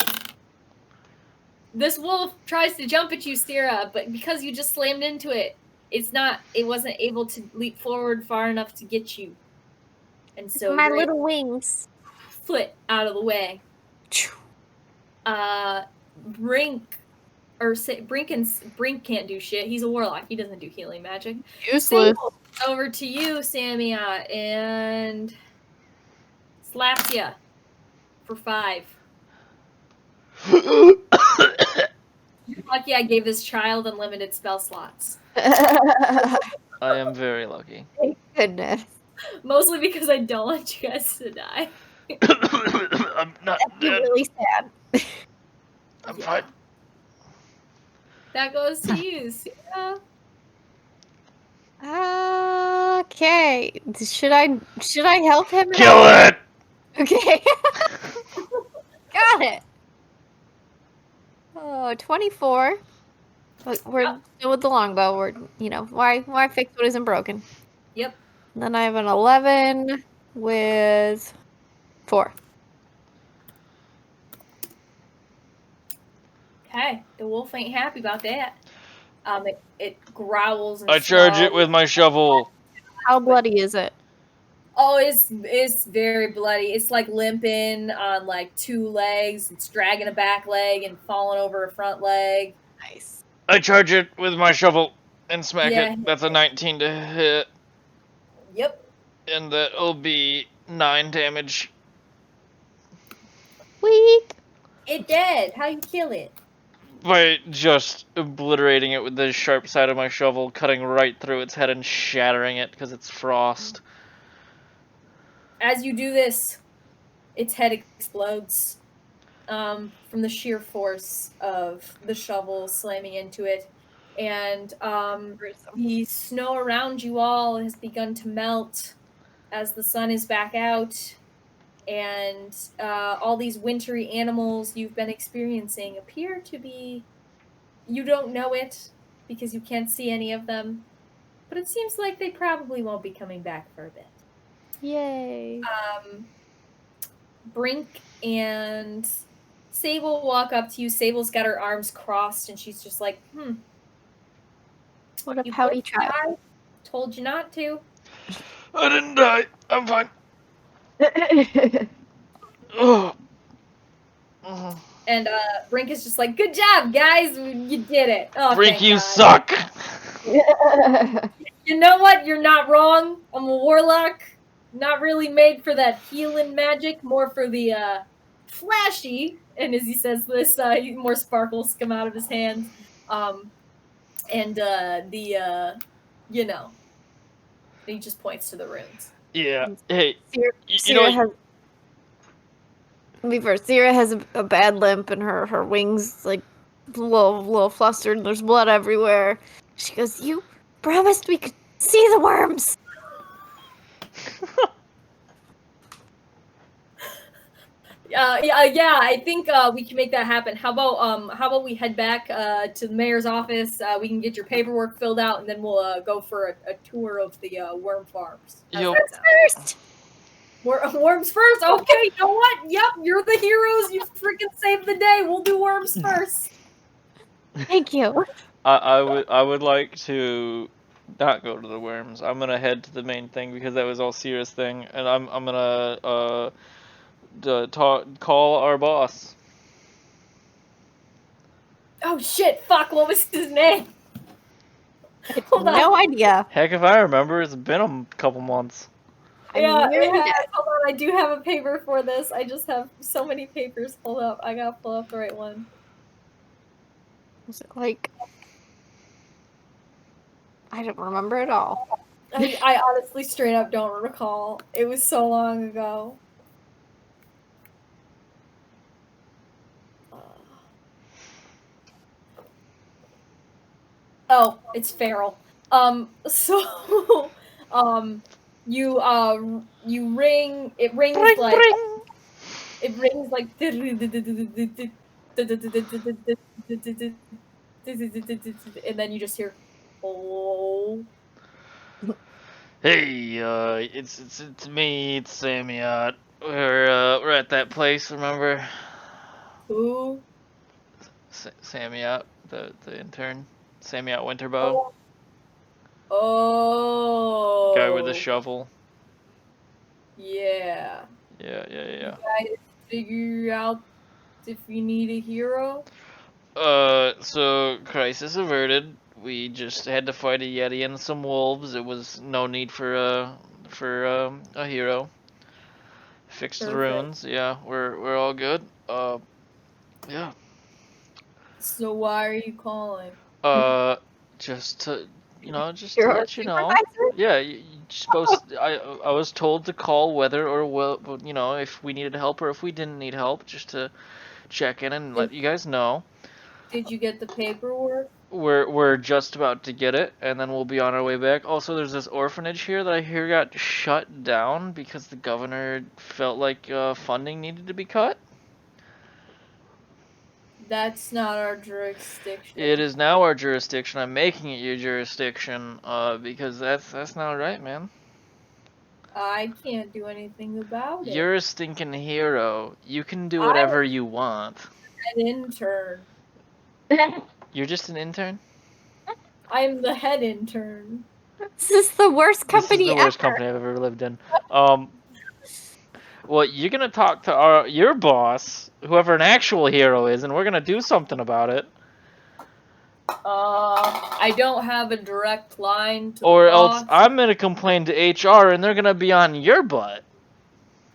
This wolf tries to jump at you, Sirra, but because you just slammed into it, it wasn't able to leap forward far enough to get you. And so my you're little wings. foot out of the way. Brink Brink can't do shit. He's a warlock. He doesn't do healing magic. Useless. Sable, over to you, Sameot, and slaps ya for 5. You're lucky I gave this child unlimited spell slots. I am very lucky. Thank goodness. Mostly because I don't want you guys to die. I'm not That'd be dead. really sad. I'm fine. That goes to you, Sirra. Okay. Should I help him? Kill it! Okay. Got it. Oh, 24. We're still with the longbow. We're, why fix what isn't broken? Yep. And then I have an 11 with 4. Okay, the wolf ain't happy about that. It growls and I charge it snarls. with my shovel. How bloody is it? Oh, it's very bloody. It's like limping on like 2 legs. It's dragging a back leg and falling over a front leg. Nice. I charge it with my shovel and smack Yeah. it. That's a 19 to hit, Yep. and that'll be 9 damage. Weak. It dead. How you kill it? By just obliterating it with the sharp side of my shovel, cutting right through its head and shattering it because it's frost. As you do this, its head explodes from the sheer force of the shovel slamming into it. And the snow around you all has begun to melt as the sun is back out. And all these wintry animals you've been experiencing appear to be... You don't know it because you can't see any of them. But it seems like they probably won't be coming back for a bit. Yay. Brink and Sable walk up to you. Sable's got her arms crossed, and she's just like, What a you pouty both child. died. Told you not to. I didn't die. I'm fine. Ugh. And Brink is just like, good job, guys. You did it. Oh, Brink, thank you God. suck. You know what? You're not wrong. I'm a warlock. Not really made for that healing magic. More for the flashy. And as he says this, more sparkles come out of his hands. And he just points to the runes. Yeah. Hey, Sirra has a bad limp and her wings like a little flustered. There's blood everywhere. She goes, "You promised we could see the worms." Yeah, I think we can make that happen. How about we head back to the mayor's office? We can get your paperwork filled out, and then we'll go for a tour of the worm farms. Yo. First. Worms first. Okay, you know what? Yep, you're the heroes. You freaking saved the day. We'll do worms first. Thank you. I would like to not go to the worms. I'm gonna head to the main thing because that was all Sierra's thing, and I'm gonna call our boss. Oh shit! Fuck! What was his name? Hold on. No idea. Heck if I remember. It's been a couple months. Yeah, I'm nearly it has. dead. Hold on, I do have a paper for this. I just have so many papers. Hold up, I gotta pull up the right one. Was it like? I don't remember at all. I honestly straight up don't recall. It was so long ago. Oh, it's feral. So, you ring. It rings Bring, like. bring. It rings like. And then you just hear, oh. Hey, it's me, it's Sameot. We're at that place, remember? Who? Sameot, the intern. Sameot Winterbow. Oh. Guy with the shovel. Yeah. Yeah. You guys figure out if you need a hero. So crisis averted. We just had to fight a yeti and some wolves. It was no need for a hero. Fixed the Perfect. runes. Yeah, we're all good. Yeah. So why are you calling? Just to just to You're our let you know. supervisor? Yeah, you're supposed. I was told to call whether or if we needed help or if we didn't need help, just to check in and let you guys know. Did you get the paperwork? We're just about to get it, and then we'll be on our way back. Also, there's this orphanage here that I hear got shut down because the governor felt like funding needed to be cut. That's not our jurisdiction. It is now our jurisdiction. I'm making it your jurisdiction, because that's not right, man. I can't do anything about it. You're a stinking hero. You can do I'm whatever you want. an intern. You're just an intern? I'm the head intern. This is the worst This is company the worst ever. company I've ever lived in. Well, you're gonna talk to your boss, whoever an actual hero is, and we're gonna do something about it. I don't have a direct line to Or the else boss. I'm gonna complain to HR, and they're gonna be on your butt.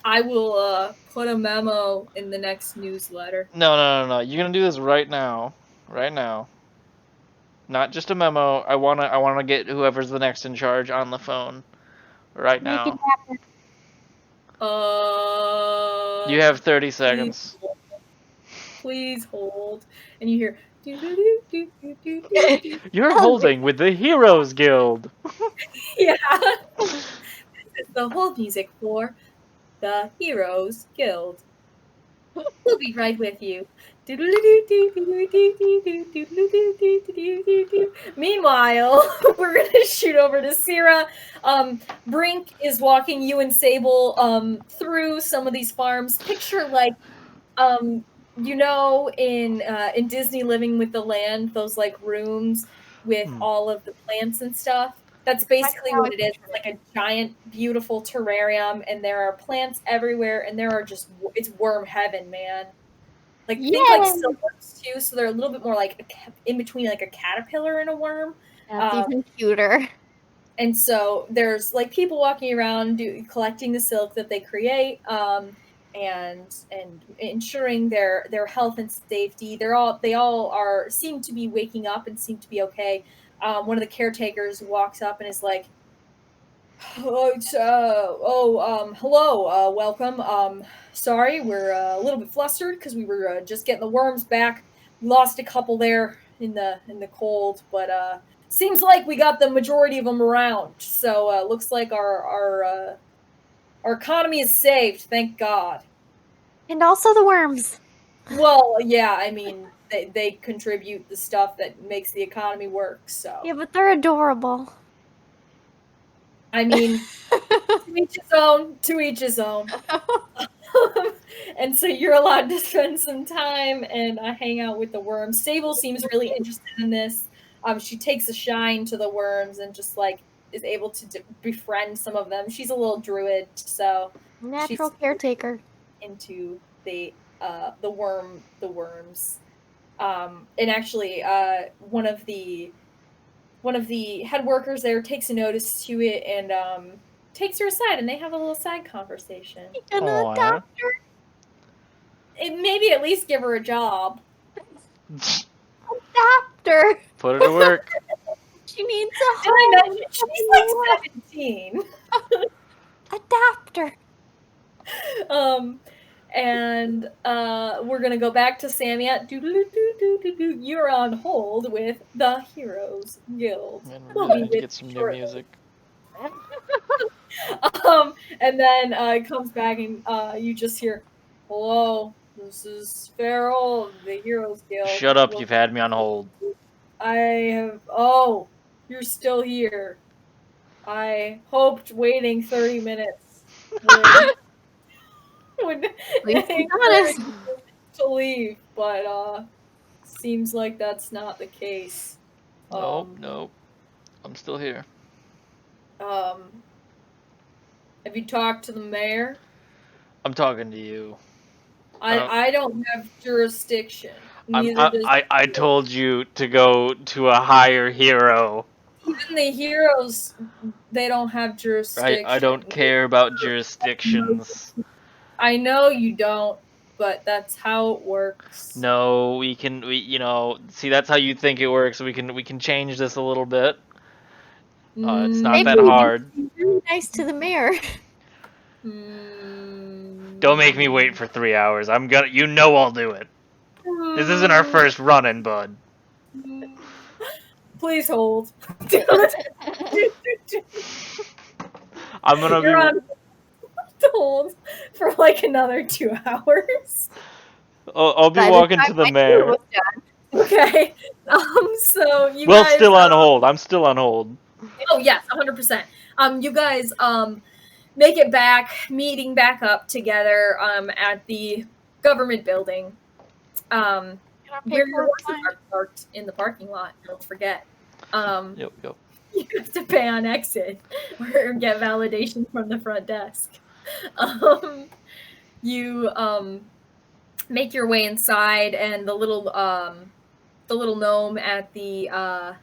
I will put a memo in the next newsletter. No. You're gonna do this right now. Right now. Not just a memo. I wanna get whoever's the next in charge on the phone. Right Make it now. happen. You have 30 seconds. Please hold. And you hear. You're holding with the Heroes Guild. Yeah. This is the hold music for the Heroes Guild. We'll be right with you. Meanwhile, we're gonna shoot over to Sirra. Brink is walking you and Sable through some of these farms. Picture like in Disney Living with the Land, those like rooms with all of the plants and stuff. That's basically what it is. It's like a giant, beautiful terrarium, and there are plants everywhere, and it's worm heaven, man. Like think like silkworms too, so they're a little bit more like in between like a caterpillar and a worm. That's even cuter. And so there's like people walking around collecting the silk that they create, and ensuring their health and safety. They all seem to be waking up and seem to be okay. One of the caretakers walks up and is like, hello, welcome. Sorry, we're a little bit flustered because we were just getting the worms back. We lost a couple there in the cold, but seems like we got the majority of them around. So looks like our economy is saved, thank God. And also the worms. Well, yeah, I mean they contribute the stuff that makes the economy work. So yeah, but they're adorable. I mean, to each his own. To each his own. And so you're allowed to spend some time and hang out with the worms. Sable seems really interested in this. She takes a shine to the worms and just like is able to befriend some of them. She's a little druid, so natural caretaker into the worms. And actually, one of the head workers there takes a notice to it and takes her aside, and they have a little side conversation. An adopter. Maybe at least give her a job. Adopter. Put her to work. She needs a home. I know she's like 17. Adopter. And we're gonna go back to Sameot. You're on hold with the Heroes Guild. We'll be get some new music. And then it comes back and you just hear, "Hello, this is Farrell, the Heroes Guild." Shut up! You've had me on hold. I have. Oh, you're still here. I hoped waiting 30 minutes would encourage you to leave, but seems like that's not the case. Nope. I'm still here. Have you talked to the mayor? I'm talking to you. I don't have jurisdiction. Neither does I told you to go to a higher hero. even the heroes. They don't have jurisdiction. I don't care about jurisdictions. I know you don't, but that's how it works. No, we see that's how you think it works. We can change this a little bit. It's not that Maybe hard. be really nice to the mayor. Don't make me wait for 3 hours. I'll do it. This isn't our first run-in, bud. Please hold. I'm gonna You're on hold for like another 2 hours. I'll be By the walking time to the my mayor. tour was done. Okay. So you Well, guys, still on hold. I'm still on hold. Oh yes, 100%. You guys make it back, meeting back up together at the government building. Where your horses are parked in the parking lot. Don't forget. Yep. You have to pay on exit or get validation from the front desk. You make your way inside, and the little gnome at the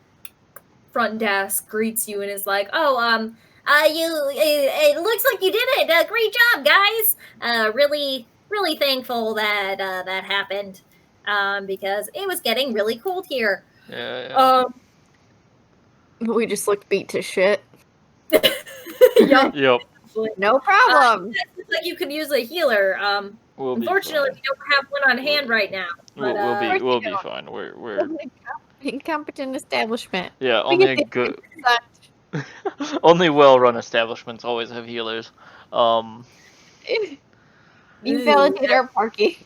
front desk greets you and is like, "Oh, it looks like you did it. Great job, guys. Really thankful that that happened. Because it was getting really cold here." Yeah. We just looked beat to shit. Yup. Yep. No problem. Looks like you could use a healer. Unfortunately, we don't have one on hand right now. But, We'll be fine. We're Incompetent establishment. yeah. We Only get a good, only well-run establishments always have healers. You validate our parking.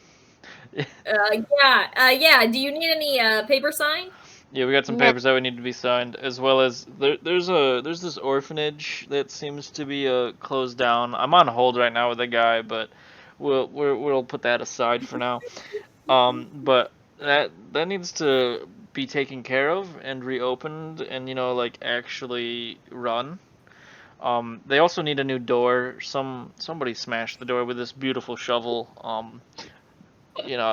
Yeah. Do you need any paper signed? Yeah, we got some papers that would need to be signed, as well as there's this orphanage that seems to be closed down. I'm on hold right now with a guy, but we'll put that aside for now. But that needs to be taken care of and reopened, and actually run. They also need a new door. Somebody smashed the door with this beautiful shovel.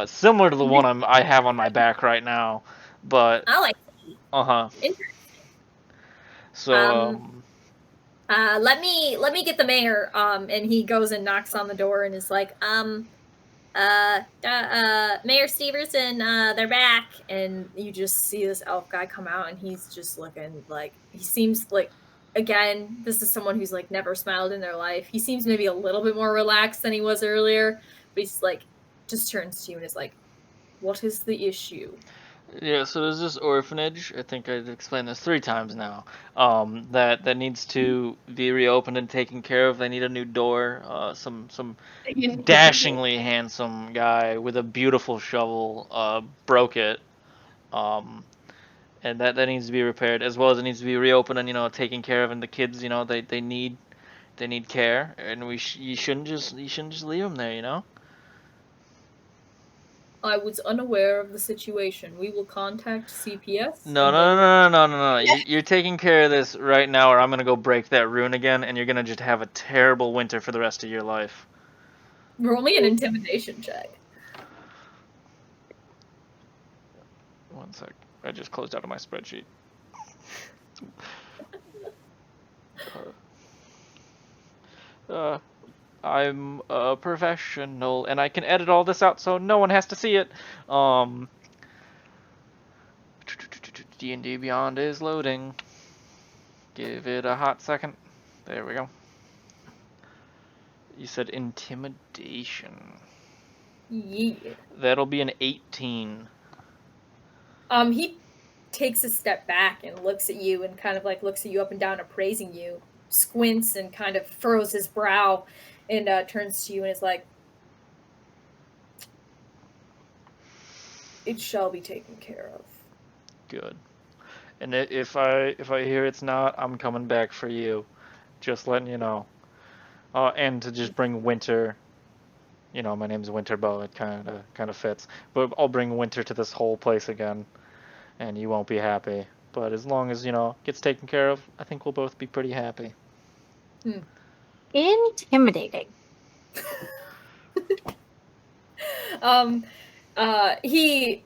Similar to the one I have on my back right now. But I like Interesting. So let me get the mayor. And he goes and knocks on the door and is like, Mayor Steverson, they're back. And you just see this elf guy come out, and he's just looking like, he seems like, again, this is someone who's like never smiled in their life. He seems maybe a little bit more relaxed than he was earlier, but he's like, just turns to you and is like, "What is the issue?" Yeah, so there's this orphanage. I think I've explained this 3 times now. That needs to be reopened and taken care of. They need a new door. Some dashingly handsome guy with a beautiful shovel broke it. And that needs to be repaired, as well as it needs to be reopened and taken care of. And the kids, they need care, and you shouldn't just leave them there. I was unaware of the situation. We will contact CPS. No. You're taking care of this right now, or I'm gonna go break that rune again, and you're gonna just have a terrible winter for the rest of your life. Roll me an intimidation check. One sec. I just closed out of my spreadsheet. I'm a professional, and I can edit all this out so no one has to see it. D&D Beyond is loading. Give it a hot second. There we go. You said intimidation. Yeah. That'll be an 18. He takes a step back and looks at you and kind of like looks at you up and down, appraising you, squints and kind of furrows his brow, and turns to you and is like, "It shall be taken care of." Good. And if I hear it's not, I'm coming back for you. Just letting you know. And to just bring winter. My name's Winterbow. It kind of fits. But I'll bring winter to this whole place again, and you won't be happy. But as long as gets taken care of, I think we'll both be pretty happy. Intimidating. He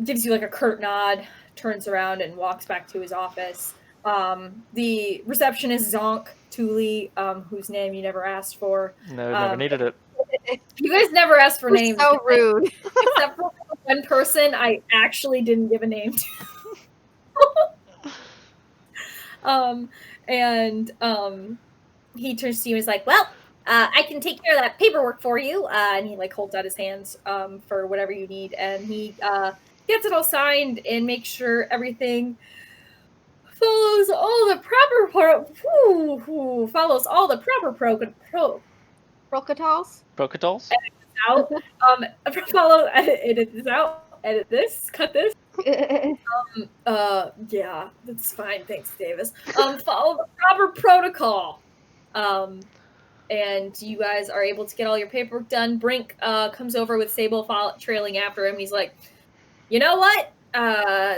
gives you like a curt nod, turns around and walks back to his office. The receptionist Zonk Thule, whose name you never asked for. No, never needed it. You guys never asked for We're names. so rude. Except for one person I actually didn't give a name to. He turns to you and is like, well, I can take care of that paperwork for you. And he like holds out his hands for whatever you need. And he gets it all signed and makes sure everything follows all the proper Crocodiles? Brokatols? out. Edit this out. Edit this. Cut this. Yeah, that's fine. Thanks, Davis. Follow the proper protocol. And you guys are able to get all your paperwork done. Brink comes over with Sable trailing after him. He's like, you know what?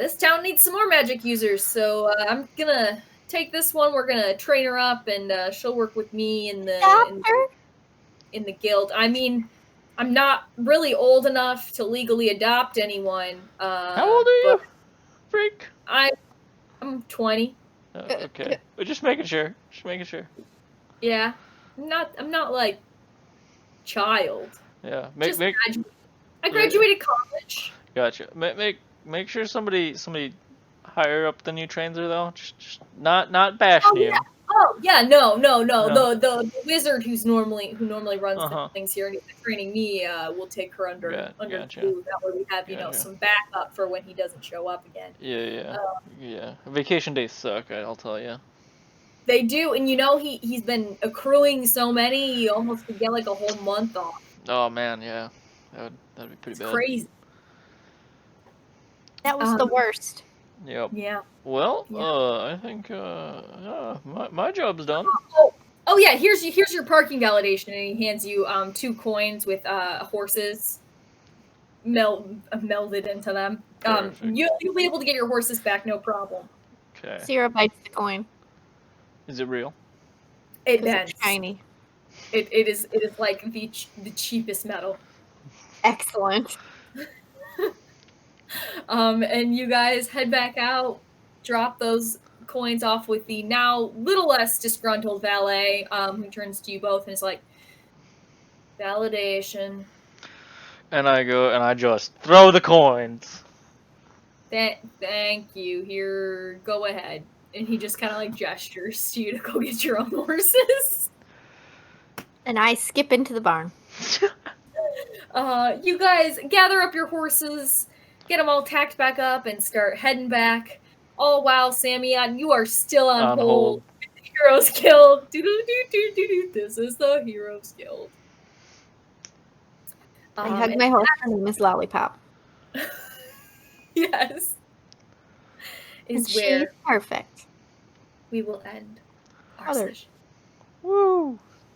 This town needs some more magic users, so I'm gonna take this one. We're gonna train her up, and she'll work with me in the guild. I mean, I'm not really old enough to legally adopt anyone. How old are you, Freak? I'm 20. Okay, we're just making sure. Yeah, I'm not like child. Yeah, I graduated college. Gotcha. Make sure somebody higher up than you trains her though. Just not bashing you. Oh yeah, no. The wizard who normally runs the things here and is training me will take her under Gotcha. Blue. That way we have some backup for when he doesn't show up again. Yeah. Vacation days suck. I'll tell you. They do, and he's been accruing so many, he almost could get like a whole month off. Oh man, yeah, that'd be pretty bad. Crazy. That was the worst. Yep. Yeah. Well, I think my job's done. Oh yeah. Here's your parking validation, and he hands you 2 coins with horses melded into them. You'll be able to get your horses back, no problem. Okay. Sirra bites the coin. Is it real? It bends. It's shiny. It is like the cheapest metal. Excellent. And you guys head back out, drop those coins off with the now little less disgruntled valet, who turns to you both and is like, validation. And I go and I just throw the coins. Thank you. Here, go ahead. And he just kind of like gestures to you to go get your own horses. And I skip into the barn. You guys gather up your horses, get them all tacked back up, and start heading back. All while, Sameot, you are still on hold. Heroes Guild. This is the Heroes Guild. I hug my horse. Her name is Lollipop. Yes. She's perfect. We will end our Other session.